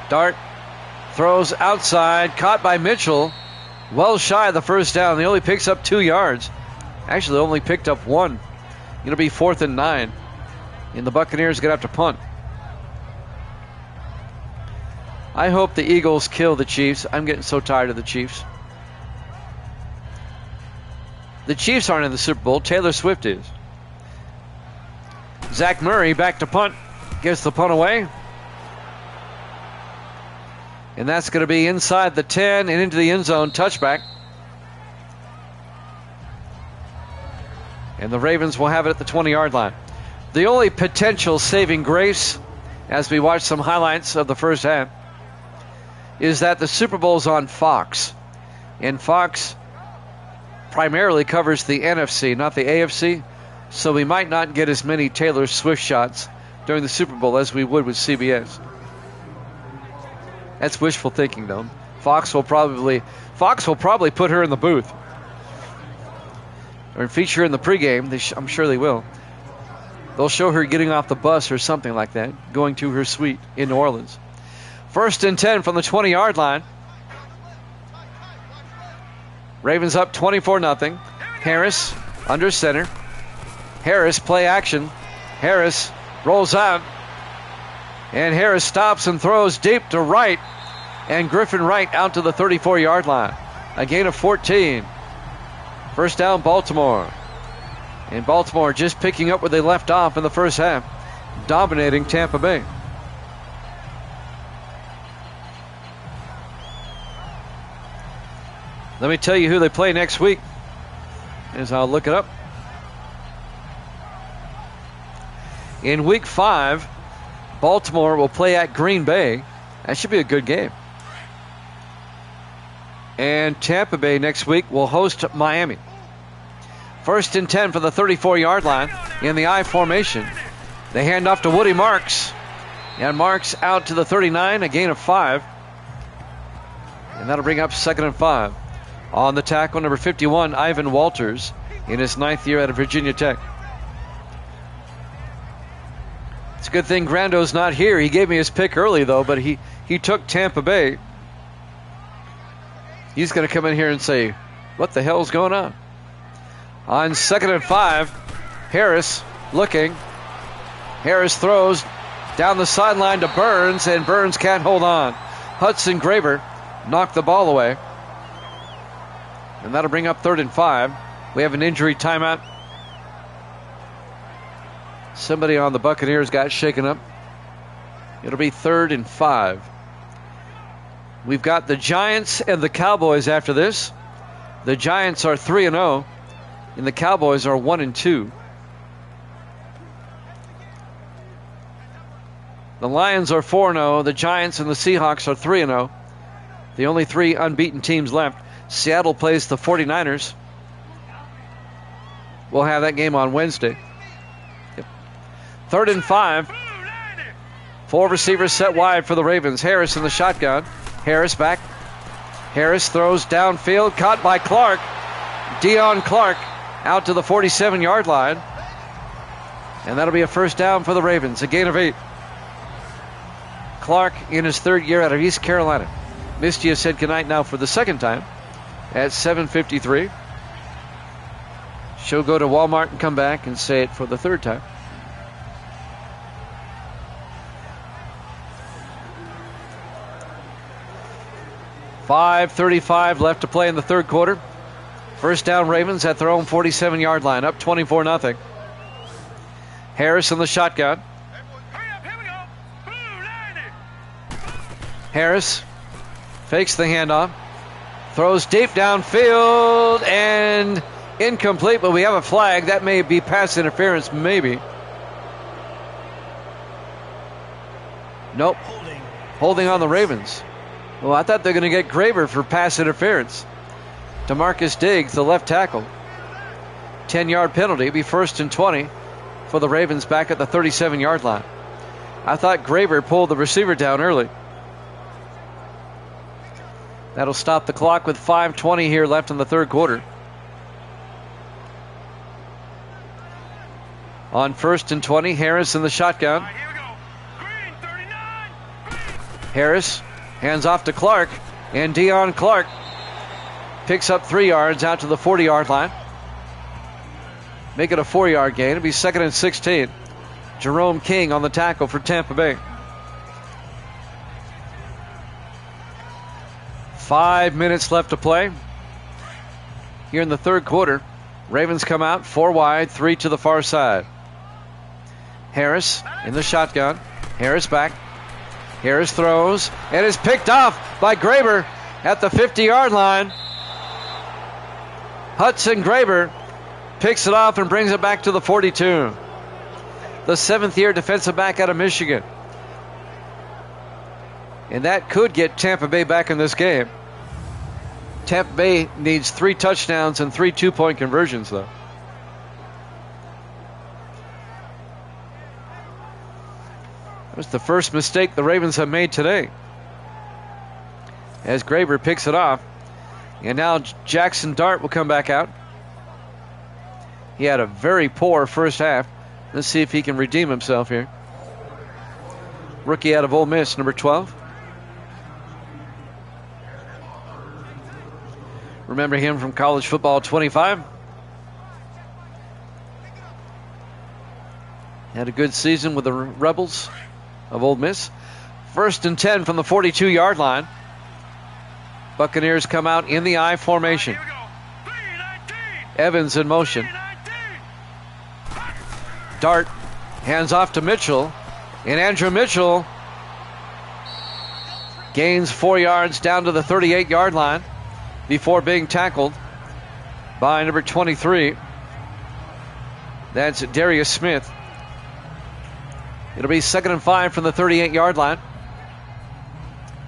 Speaker 1: Dart throws outside. Caught by Mitchell. Well shy of the first down. He only picks up 2 yards. Actually, only picked up 1. It'll be 4th and 9. And the Buccaneers are going to have to punt. I hope the Eagles kill the Chiefs. I'm getting so tired of the Chiefs. The Chiefs aren't in the Super Bowl. Taylor Swift is. Zach Murray back to punt. Gets the punt away. And that's going to be inside the 10 and into the end zone. Touchback. And the Ravens will have it at the 20-yard line. The only potential saving grace, as we watch some highlights of the first half, is that the Super Bowl's on Fox. And Fox primarily covers the NFC, not the AFC. So we might not get as many Taylor Swift shots during the Super Bowl as we would with CBS. That's wishful thinking, though. Fox will probably put her in the booth or feature her in the pregame. I'm sure they will. They'll show her getting off the bus or something like that, going to her suite in New Orleans. 1st and 10 from the 20-yard line. Ravens up 24-0. Harris under center. Harris play action. Harris rolls out. And Harris stops and throws deep to right. And Griffin Wright out to the 34-yard line. A gain of 14. First down, Baltimore. And Baltimore just picking up where they left off in the first half, dominating Tampa Bay. Let me tell you who they play next week, as I'll look it up. In week 5, Baltimore will play at Green Bay. That should be a good game. And Tampa Bay next week will host Miami. 1st and 10 for the 34-yard line in the I formation. They hand off to Woody Marks. And Marks out to the 39, a gain of 5. And that'll bring up 2nd and 5. On the tackle, number 51, Ivan Walters, in his 9th year out of Virginia Tech. It's good thing Grando's not here. He gave me his pick early, though, but he took Tampa Bay. He's going to come in here and say, what the hell's going on? On 2nd and 5, Harris looking. Harris throws down the sideline to Burns, and Burns can't hold on. Hudson Graber knocked the ball away. And that'll bring up 3rd and 5. We have an injury timeout. Somebody on the Buccaneers got shaken up. It'll be 3rd and 5. We've got the Giants and the Cowboys after this. The Giants are 3-0, and the Cowboys are 1-2. The Lions are 4-0. The Giants and the Seahawks are 3-0. The only 3 unbeaten teams left. Seattle plays the 49ers. We'll have that game on Wednesday. 3rd and 5. 4 receivers set wide for the Ravens. Harris in the shotgun. Harris back. Harris throws downfield. Caught by Clark. Deion Clark out to the 47-yard line. And that'll be a first down for the Ravens. A gain of 8. Clark in his 3rd year out of East Carolina. Misty has said goodnight now for the 2nd time at 7:53. She'll go to Walmart and come back and say it for the 3rd time. .5:35 left to play in the 3rd quarter. First down Ravens at their own 47-yard line, up 24-0. Harris in the shotgun. Harris fakes the handoff, throws deep downfield, and incomplete, but we have a flag. That may be pass interference, maybe. Nope. Holding on the Ravens. Well, I thought they were going to get Graber for pass interference. DeMarcus Diggs, the left tackle. 10-yard penalty. It'll be 1st and 20 for the Ravens back at the 37-yard line. I thought Graber pulled the receiver down early. That'll stop the clock with 5:20 here left in the 3rd quarter. On 1st and 20, Harris in the shotgun. Harris hands off to Clark, and Deion Clark picks up 3 yards out to the 40-yard line. Make it a 4-yard gain. It'll be 2nd and 16. Jerome King on the tackle for Tampa Bay. 5 minutes left to play here in the 3rd quarter. Ravens come out 4 wide, 3 to the far side. Harris in the shotgun. Harris back. Harris throws and is picked off by Graber at the 50-yard line. Hudson Graber picks it off and brings it back to the 42. The 7th-year defensive back out of Michigan. And that could get Tampa Bay back in this game. Tampa Bay needs 3 touchdowns and 3 two-point conversions, though. That was the first mistake the Ravens have made today. As Graber picks it off. And now Jackson Dart will come back out. He had a very poor first half. Let's see if he can redeem himself here. Rookie out of Ole Miss, number 12. Remember him from college football 25. Had a good season with the Rebels of Ole Miss. 1st and 10 from the 42-yard line. Buccaneers come out in the I formation. Evans in motion. Dart hands off to Mitchell. And Andrew Mitchell gains 4 yards down to the 38-yard line before being tackled by number 23. That's Darius Smith. It'll be 2nd and 5 from the 38-yard line.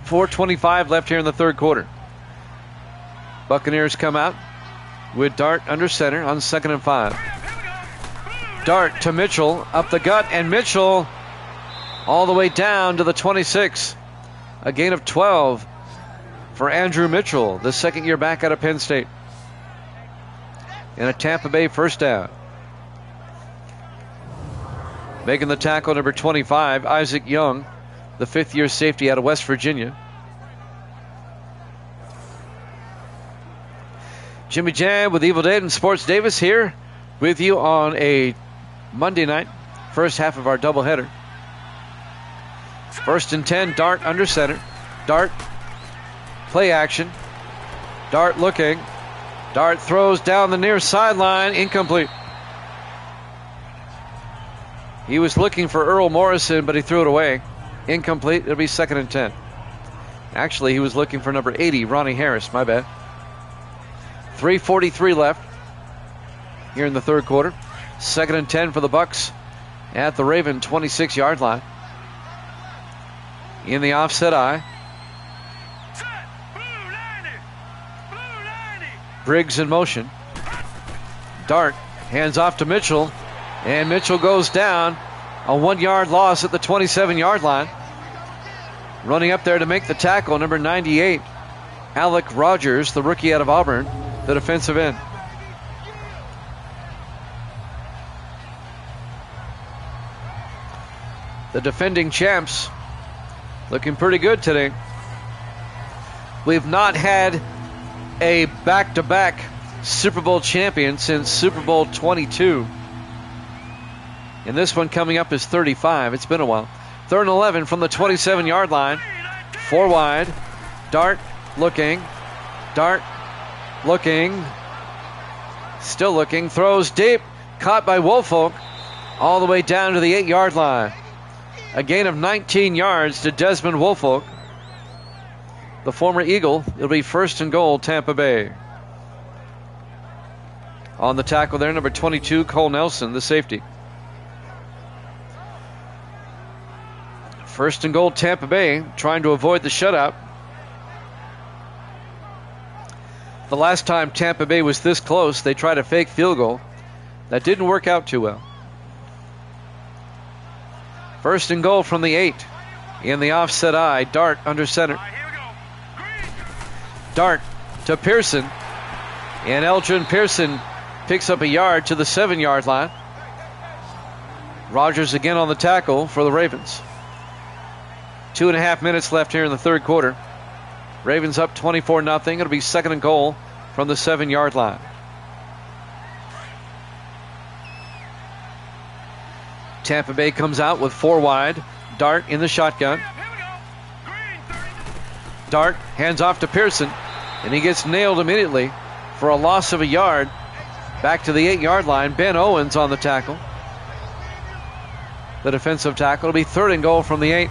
Speaker 1: 4:25 left here in the 3rd quarter. Buccaneers come out with Dart under center on 2nd and 5. Dart to Mitchell, up the gut, and Mitchell all the way down to the 26. A gain of 12 for Andrew Mitchell, the 2nd-year back out of Penn State. And a Tampa Bay first down. Making the tackle, number 25, Isaac Young, the fifth-year safety out of West Virginia. Jimmy Jam with Evil Dead and Sports Davis here with you on a Monday night, first half of our doubleheader. 1st and 10, Dart under center. Dart, play action. Dart looking. Dart throws down the near sideline, incomplete. He was looking for Earl Morrison, but he threw it away. Incomplete. It'll be 2nd and 10. Actually, he was looking for number 80, Ronnie Harris. My bad. 3:43 left here in the third quarter. 2nd and 10 for the Bucks at the Raven 26-yard line. In the offset eye. Briggs in motion. Dart hands off to Mitchell. And Mitchell goes down. A 1-yard loss at the 27-yard line. Running up there to make the tackle, number 98, Alec Rogers, the rookie out of Auburn, the defensive end. The defending champs looking pretty good today. We've not had a back-to-back Super Bowl champion since Super Bowl 22. And this one coming up is 35. It's been a while. 3rd and 11 from the 27-yard line. 4 wide. Dart looking. Dart looking. Still looking. Throws deep. Caught by Woolfolk. All the way down to the 8-yard line. A gain of 19 yards to Desmond Woolfolk, the former Eagle. It'll be 1st and goal, Tampa Bay. On the tackle there, number 22, Cole Nelson, the safety. 1st and goal, Tampa Bay, trying to avoid the shutout. The last time Tampa Bay was this close, they tried a fake field goal. That didn't work out too well. 1st and goal from the 8. In the offset eye, Dart under center. Dart to Pearson. And Eldrin Pearson picks up a yard to the 7-yard line. Rogers again on the tackle for the Ravens. 2.5 minutes left here in the third quarter. Ravens up 24-0. It'll be 2nd and goal from the 7-yard line. Tampa Bay comes out with 4 wide. Dart in the shotgun. Dart hands off to Pearson, and he gets nailed immediately for a loss of a yard. Back to the 8-yard line. Ben Owens on the tackle. The defensive tackle. It'll be 3rd and goal from the 8.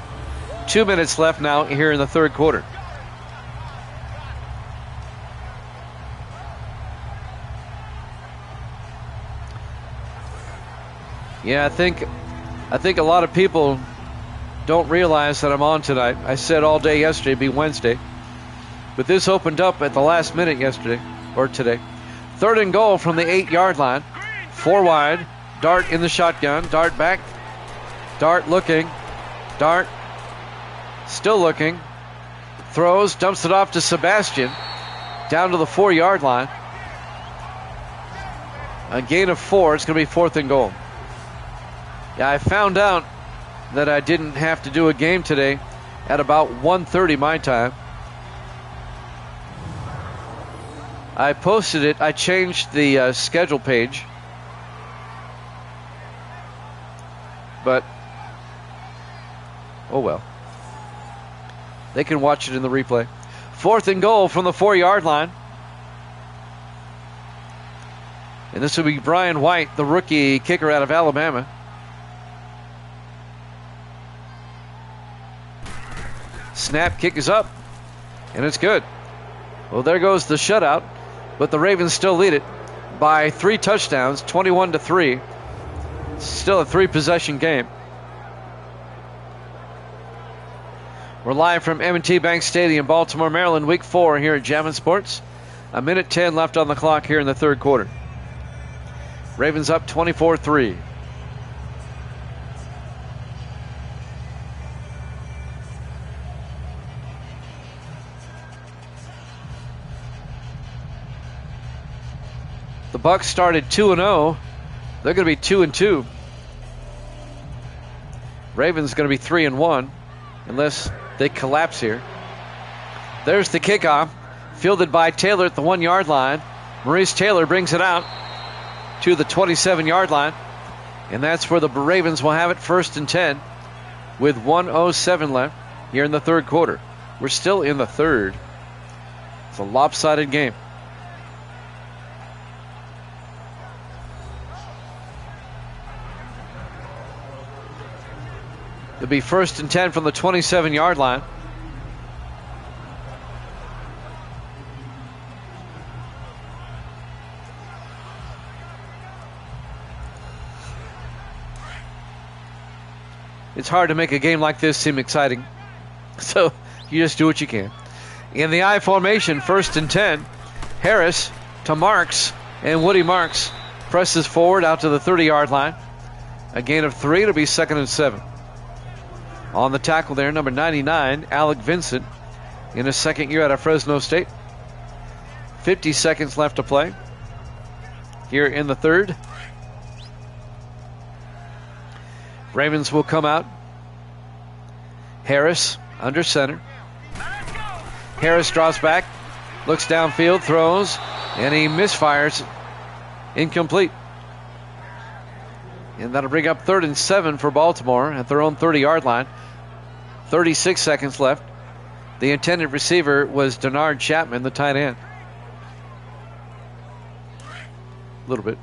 Speaker 1: 2 minutes left now here in the third quarter. Yeah, I think a lot of people don't realize that I'm on tonight. I said all day yesterday it'd be Wednesday. But this opened up at the last minute yesterday, or today. 3rd and goal from the 8-yard line. 4 wide. Dart in the shotgun. Dart back. Dart looking. Dart still looking. Throws. Dumps it off to Sebastian. Down to the 4-yard line. A gain of 4. It's going to be 4th and goal. Yeah, I found out that I didn't have to do a game today at about 1:30 my time. I posted it. I changed the schedule page. But, oh well. They can watch it in the replay. 4th and goal from the 4-yard line. And this will be Brian White, the rookie kicker out of Alabama. Snap, kick is up, and it's good. Well, there goes the shutout, but the Ravens still lead it by 3 touchdowns, 21-3. Still a 3-possession game. We're live from M&T Bank Stadium, Baltimore, Maryland, Week 4 here at Jammin' Sports. 1:10 left on the clock here in the third quarter. Ravens up 24-3. The Bucks started 2-0. They're going to be 2-2. Ravens going to be 3-1 unless they collapse here. There's the kickoff, fielded by Taylor at the 1-yard line. Maurice Taylor brings it out to the 27-yard line, and that's where the Ravens will have it, 1st and 10 with 1:07 left here in the third quarter. We're still in the third. It's a lopsided game. It'll be 1st and 10 from the 27-yard line. It's hard to make a game like this seem exciting, so you just do what you can. In the I formation, 1st and 10, Harris to Marks, and Woody Marks presses forward out to the 30-yard line. A gain of 3, it'll be 2nd and 7. On the tackle there, number 99, Alec Vincent, in his second year out of Fresno State. 50 seconds left to play here in the third. Ravens will come out. Harris under center. Harris draws back, looks downfield, throws, and he misfires. Incomplete. And that'll bring up 3rd and 7 for Baltimore at their own 30-yard line. 36 seconds left. The intended receiver was Denard Chapman, the tight end. A little bit.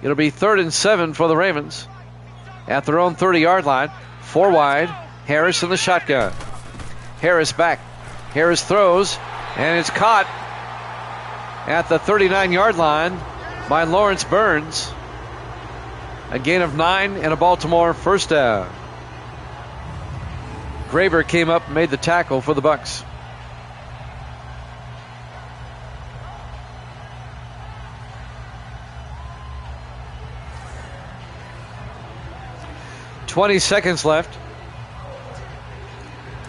Speaker 1: It'll be 3rd and 7 for the Ravens at their own 30-yard line. 4 wide. Harris in the shotgun. Harris back. Harris throws, and it's caught at the 39-yard line by Lawrence Burns. A gain of 9 and a Baltimore first down. Graber came up and made the tackle for the Bucs. "20 seconds left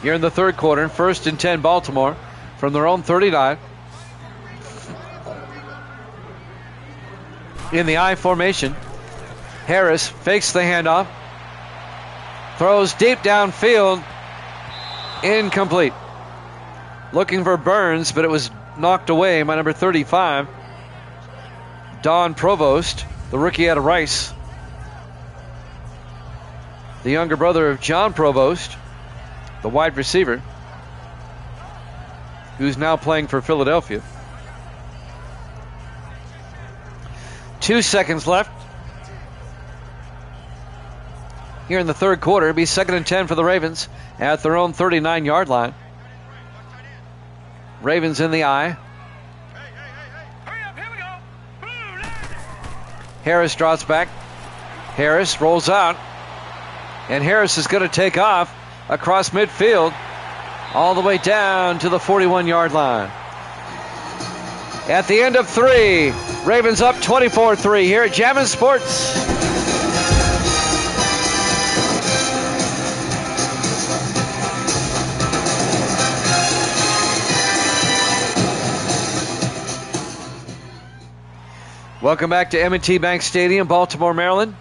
Speaker 1: here in the third quarter. 1st and 10 Baltimore from their own 39. In the I formation, Harris fakes the handoff, throws deep downfield, incomplete. Looking for Burns, but it was knocked away by number 35, Don Provost, the rookie out of Rice, the younger brother of John Provost, the wide receiver, who's now playing for Philadelphia. 2 seconds left here in the third quarter. It'll be 2nd and 10 for the Ravens at their own 39-yard line. Ravens in the I. Harris drops back. Harris rolls out. And Harris is going to take off across midfield all the way down to the 41-yard line. At the end of 3, Ravens up 24-3 here at Jammin' Sports. Welcome back to M&T Bank Stadium, Baltimore, Maryland.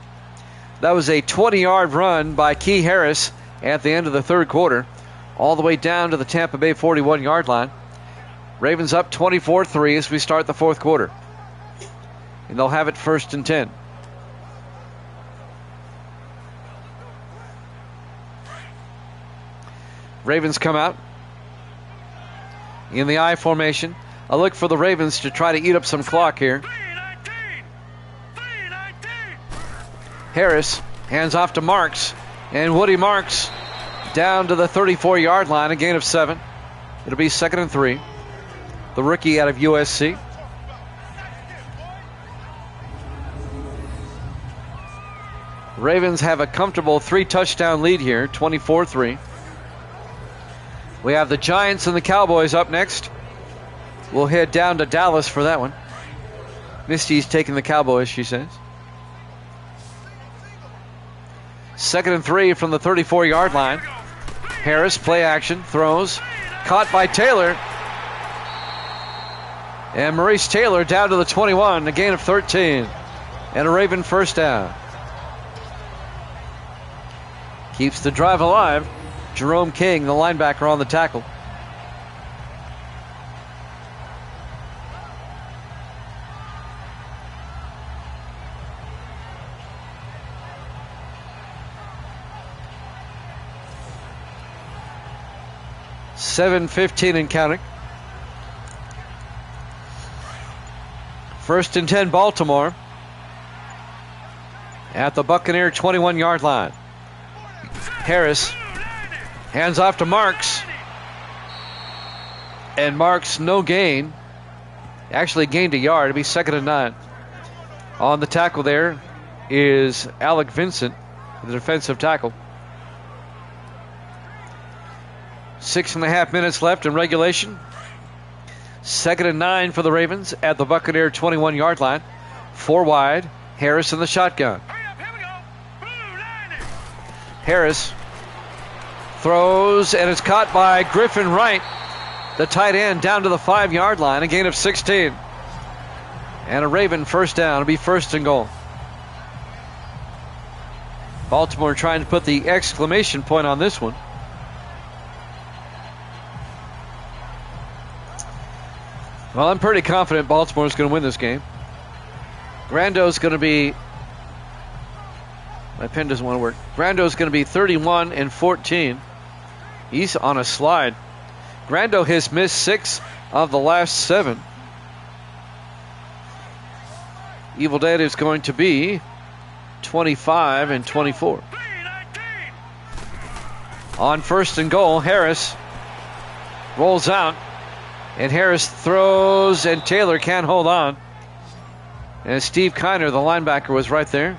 Speaker 1: That was a 20-yard run by Key Harris at the end of the third quarter, all the way down to the Tampa Bay 41-yard line. Ravens up 24-3 as we start the fourth quarter. And they'll have it 1st and 10. Ravens come out in the I formation. A look for the Ravens to try to eat up some clock here. Harris hands off to Marks, and Woody Marks down to the 34-yard line, a gain of 7. It'll be 2nd and 3. The rookie out of USC. Ravens have a comfortable 3-touchdown lead here, 24-3. We have the Giants and the Cowboys up next. We'll head down to Dallas for that one. Misty's taking the Cowboys, she says. 2nd and 3 from the 34-yard line. Harris, play action, throws. Caught by Taylor. And Maurice Taylor down to the 21, a gain of 13. And a Raven first down. Keeps the drive alive. Jerome King, the linebacker, on the tackle. .7:15 and counting. 1st and 10, Baltimore. At the Buccaneer 21-yard line. Harris hands off to Marks. And Marks, no gain. Actually gained a yard. It'll be 2nd and 9. On the tackle there is Alec Vincent, the defensive tackle. 6.5 minutes left in regulation. 2nd and 9 for the Ravens at the Buccaneer 21-yard line. 4 wide. Harris in the shotgun. Harris throws, and it's caught by Griffin Wright, the tight end, down to the 5-yard line. A gain of 16. And a Raven first down. It'll be 1st and goal. Baltimore trying to put the exclamation point on this one. Well, I'm pretty confident Baltimore's going to win this game. Grando's going to be... My pen doesn't want to work. Grando's going to be 31 and 14. He's on a slide. Grando has missed 6 of the last 7. Evil Dead is going to be 25 and 24. On 1st and goal, Harris rolls out. And Harris throws, and Taylor can't hold on. And Steve Kiner, the linebacker, was right there.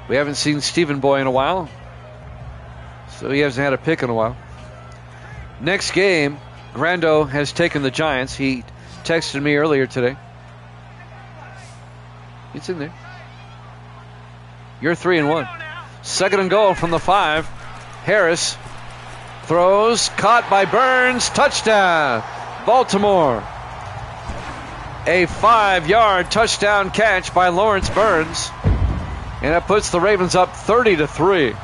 Speaker 1: We haven't seen Stephen Boy in a while, so he hasn't had a pick in a while. Next game, Grando has taken the Giants. He texted me earlier today. It's in there. You're 3-1. 2nd and goal from the 5. Harris throws, caught by Burns, touchdown, Baltimore. A 5-yard touchdown catch by Lawrence Burns, and that puts the Ravens up 30-3.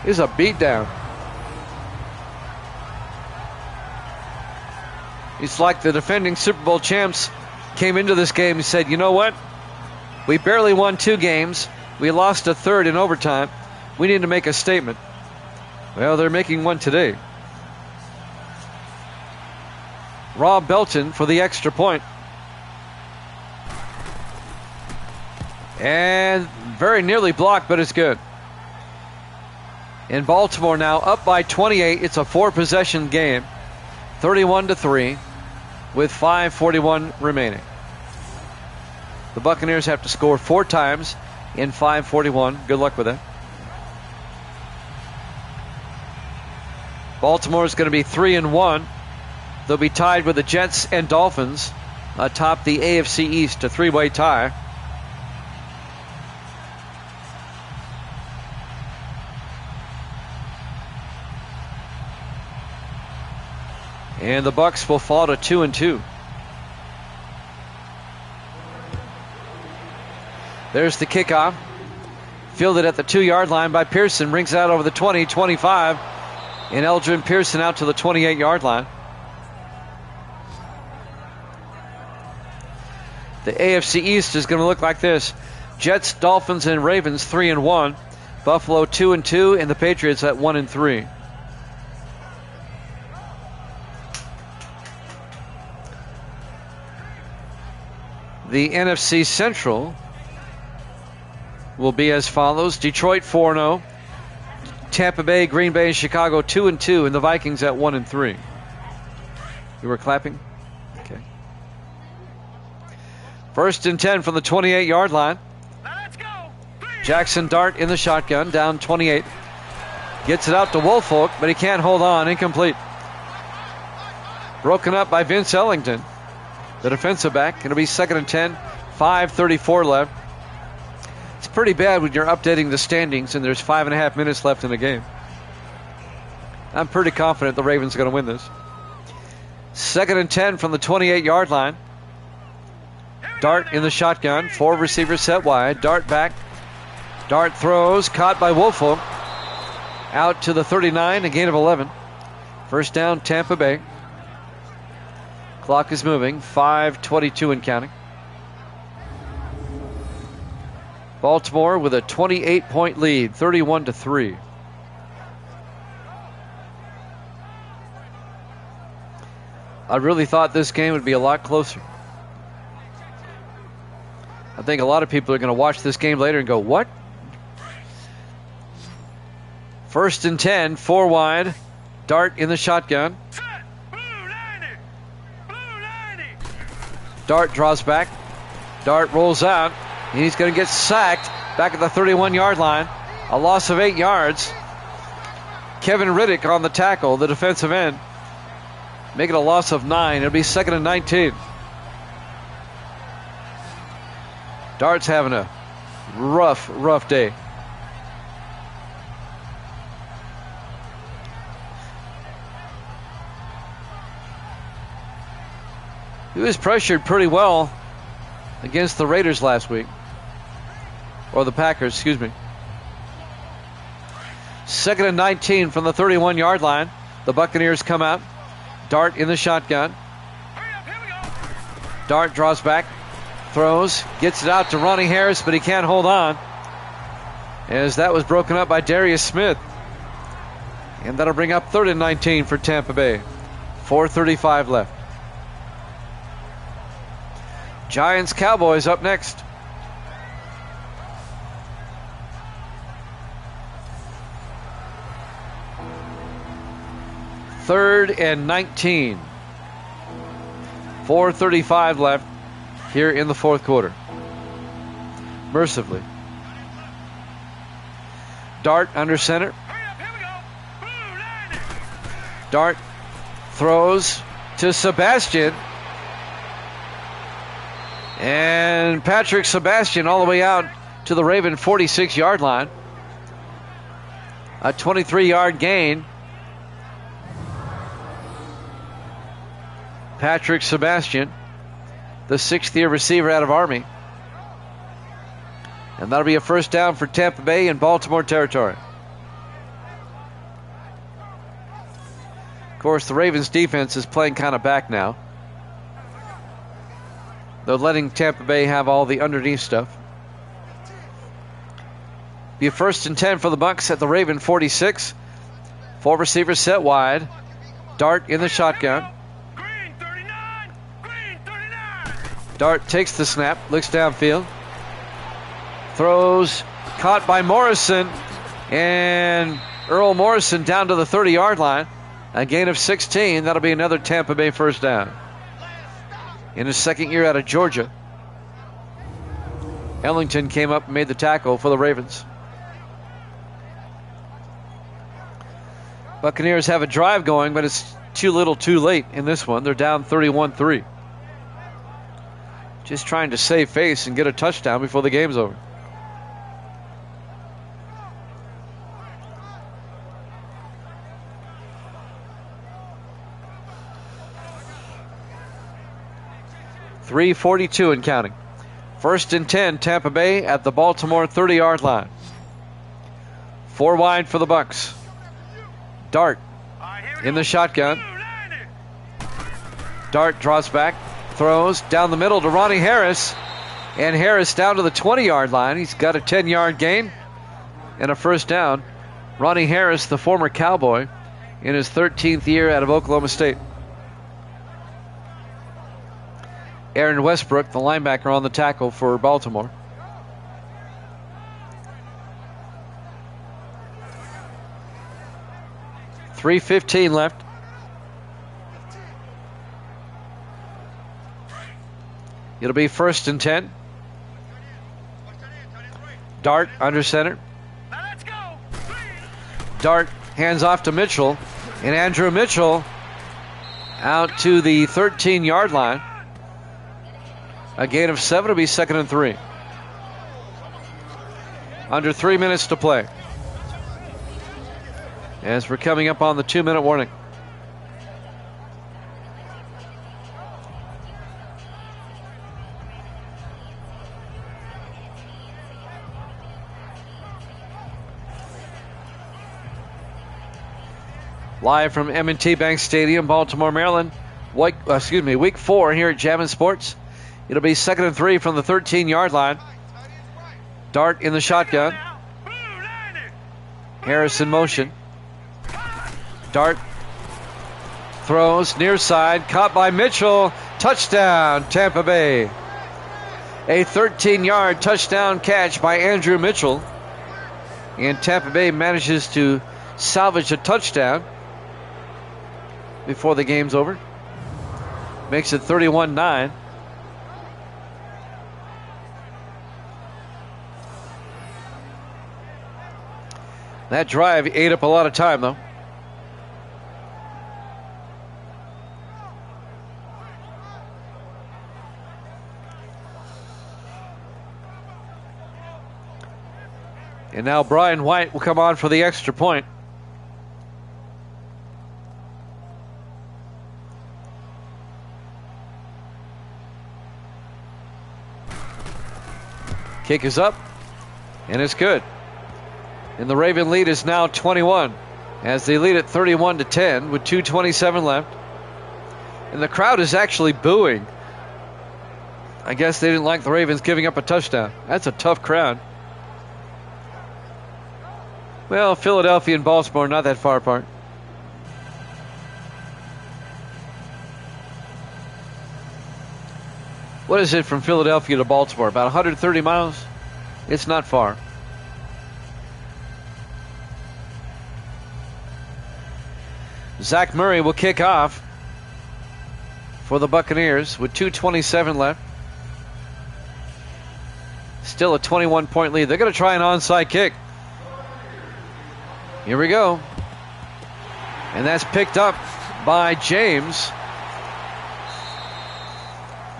Speaker 1: It's a beatdown. It's like the defending Super Bowl champs came into this game and said, you know what? We barely won 2 games. We lost a 3rd in overtime. We need to make a statement. Well, they're making one today. Rob Belton for the extra point. And very nearly blocked, but it's good. In Baltimore now up by 28. It's a 4-possession game. 31-3 with 5:41 remaining. The Buccaneers have to score 4 times in 5:41. Good luck with that. Baltimore is going to be 3-1. They'll be tied with the Jets and Dolphins atop the AFC East, a 3-way tie. And the Bucs will fall to 2-2. There's the kickoff. Fielded at the 2-yard line by Pearson. Brings it out over the 20, 25. And Eldrin Pearson out to the 28-yard line. The AFC East is going to look like this. Jets, Dolphins, and Ravens 3-1. Buffalo 2-2, and the Patriots at 1-3. The NFC Central will be as follows. Detroit 4-0. Tampa Bay, Green Bay, and Chicago 2-2, and the Vikings at 1-3. You were clapping? Okay. 1st and 10 from the 28-yard line.
Speaker 2: Let's go.
Speaker 1: Jackson Dart in the shotgun, down 28. Gets it out to Woolfolk, but he can't hold on. Incomplete. Broken up by Vince Ellington, the defensive back. It'll be 2nd and 10, 5:34 left. It's pretty bad when you're updating the standings and there's 5.5 minutes left in the game. I'm pretty confident the Ravens are going to win this. 2nd and 10 from the 28-yard line. Dart in the shotgun. 4 receivers set wide. Dart back. Dart throws. Caught by Woelfel. Out to the 39. A gain of 11. First down, Tampa Bay. Clock is moving. 5:22 and counting. Baltimore with a 28-point lead, 31-3. I really thought this game would be a lot closer. I think a lot of people are going to watch this game later and go, what? First and 10, 4 wide. Dart in the shotgun. Dart draws back. Dart rolls out. And he's going to get sacked back at the 31-yard line. A loss of 8 yards. Kevin Riddick on the tackle, the defensive end. Make it a loss of 9. It'll be 2nd and 19. Dart's having a rough day. He was pressured pretty well against the Raiders last week. Or the Packers, excuse me. 2nd and 19 from the 31-yard line. The Buccaneers come out. Dart in the shotgun. Dart draws back. Throws. Gets it out to Ronnie Harris, but he can't hold on. As that was broken up by Darius Smith. And that'll bring up 3rd and 19 for Tampa Bay. 4:35 left. Giants Cowboys up next. Third and 19. 4:35 left here in the fourth quarter. Mercifully. Dart under center. Dart throws to Sebastian. And Patrick Sebastian all the way out to the Raven 46-yard line. A 23-yard gain. Patrick Sebastian, the 6th-year receiver out of Army. And that'll be a first down for Tampa Bay in Baltimore territory. Of course, the Ravens defense is playing kind of back now. They're letting Tampa Bay have all the underneath stuff. Be a 1st and 10 for the Bucs at the Raven 46. 4 receivers set wide. Dart in the shotgun. Dart takes the snap, looks downfield. Throws, caught by Morrison. And Earl Morrison down to the 30-yard line. A gain of 16. That'll be another Tampa Bay first down. In his 2nd year out of Georgia, Ellington came up and made the tackle for the Ravens. Buccaneers have a drive going, but it's too little too late in this one. They're down 31-3. Just trying to save face and get a touchdown before the game's over. .342 and counting. 1st and 10, Tampa Bay at the Baltimore 30-yard line. 4 wide for the Bucs. Dart in the shotgun. Dart draws back, throws down the middle to Ronnie Harris. And Harris down to the 20-yard line. He's got a 10-yard gain and a first down. Ronnie Harris, the former Cowboy, in his 13th year out of Oklahoma State. Aaron Westbrook, the linebacker, on the tackle for Baltimore. .315 left. It'll be 1st and 10. Dart under center. Dart hands off to Mitchell. And Andrew Mitchell out to the 13-yard line. A gain of 7 will be 2nd and 3. Under 3 minutes to play. As we're coming up on the 2-minute warning. Live from M&T Bank Stadium, Baltimore, Maryland. Week 4 here at Jammin' Sports. It'll be 2nd and 3 from the 13-yard line. Dart in the shotgun. Harris in motion. Dart throws near side, caught by Mitchell. Touchdown, Tampa Bay. A 13-yard touchdown catch by Andrew Mitchell. And Tampa Bay manages to salvage a touchdown before the game's over. Makes it 31-9. That drive ate up a lot of time, though. And now Brian White will come on for the extra point. Kick is up, and it's good. And the Raven lead is now 21, as they lead at 31-10 with 2:27 left. And the crowd is actually booing. I guess they didn't like the Ravens giving up a touchdown. That's a tough crowd. Well, Philadelphia and Baltimore not that far apart. What is it from Philadelphia to Baltimore? About 130 miles? It's not far. Zach Murray will kick off for the Buccaneers with 2:27 left. Still a 21-point lead. They're going to try an onside kick. Here we go. And that's picked up by James.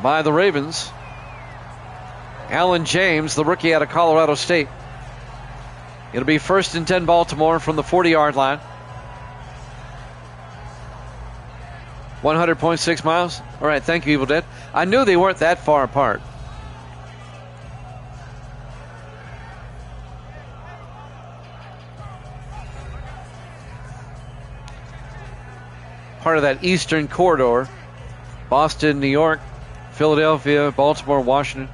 Speaker 1: By the Ravens. Alan James, the rookie out of Colorado State. It'll be 1st and 10 Baltimore from the 40-yard line. 100.6 miles. All right, thank you, Evil Dead. I knew they weren't that far apart. Part of that eastern corridor. Boston, New York, Philadelphia, Baltimore, Washington.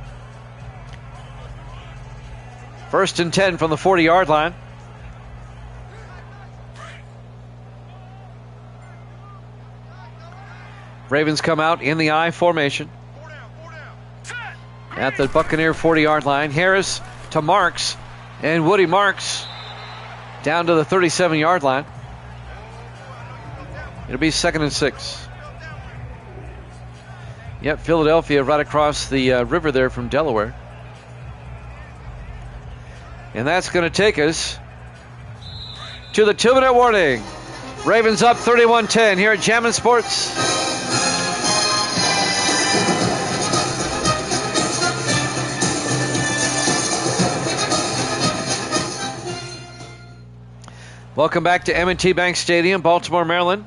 Speaker 1: 1st and 10 from the 40-yard line. Ravens come out in the I formation. At the Buccaneer 40-yard line. Harris to Marks. And Woody Marks down to the 37-yard line. It'll be 2nd and 6. Yep, Philadelphia right across the river there from Delaware. And that's going to take us to the 2-minute warning. Ravens up 31-10 here at Jammin' Sports. Welcome back to M&T Bank Stadium, Baltimore, Maryland.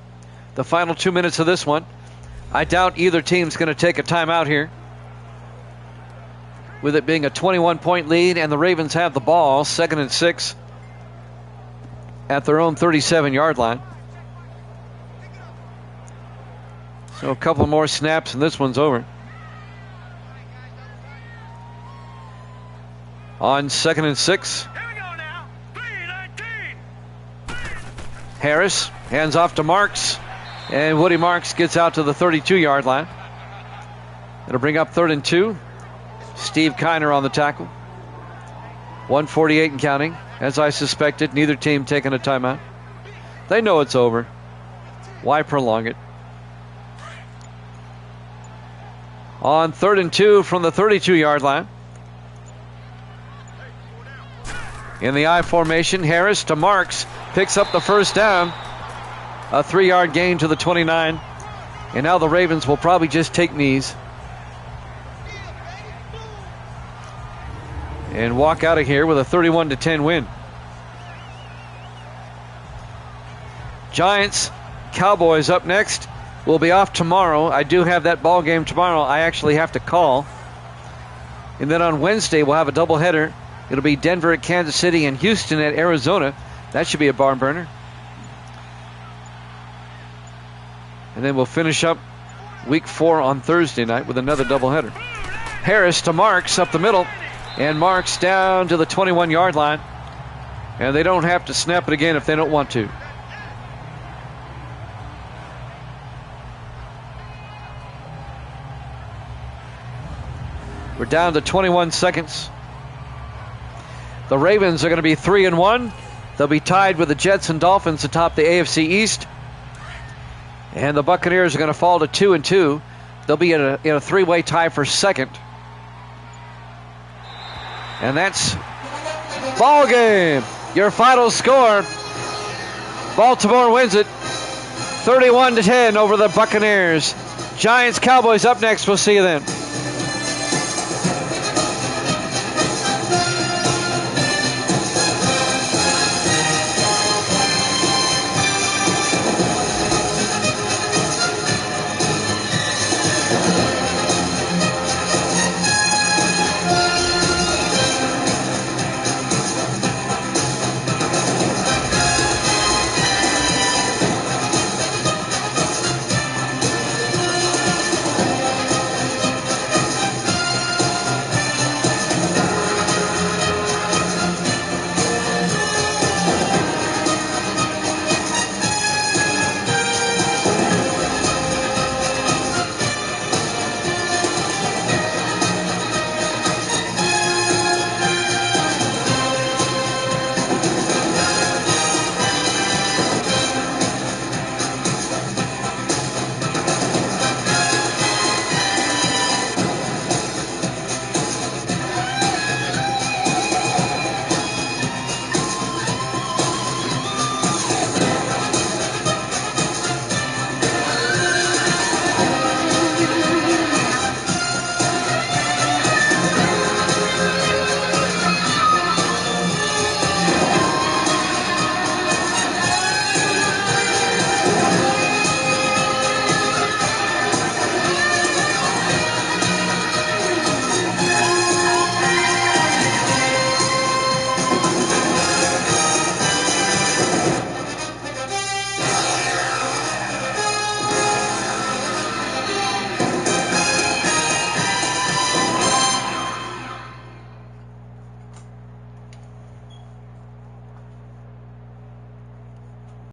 Speaker 1: The final 2 minutes of this one. I doubt either team's going to take a timeout here. With it being a 21-point lead, and the Ravens have the ball, 2nd and 6 at their own 37-yard line. So a couple more snaps, and this one's over. On 2nd and 6.
Speaker 2: Here we go now. 3-19.
Speaker 1: Harris hands off to Marks, and Woody Marks gets out to the 32-yard line. It'll bring up 3rd and 2. Steve Kiner on the tackle. 1:48 and counting. As I suspected, neither team taking a timeout. They know it's over. Why prolong it? On 3rd and 2 from the 32-yard line. In the I formation, Harris to Marks. Picks up the 1st down. A 3-yard gain to the 29. And now the Ravens will probably just take knees and walk out of here with a 31-10 win. Giants, Cowboys up next. We'll be off tomorrow. I do have that ball game tomorrow. I actually have to call. And then on Wednesday, we'll have a doubleheader. It'll be Denver at Kansas City and Houston at Arizona. That should be a barn burner. And then we'll finish up week 4 on Thursday night with another doubleheader. Harris to Marks up the middle. And Marks down to the 21-yard line. And they don't have to snap it again if they don't want to. We're down to 21 seconds. The Ravens are going to be 3-1. They'll be tied with the Jets and Dolphins atop the AFC East. And the Buccaneers are going to fall to 2-2. They'll be in a three-way tie for second. And that's ball game. Your final score. Baltimore wins it 31-10 over the Buccaneers. Giants Cowboys up next. We'll see you then.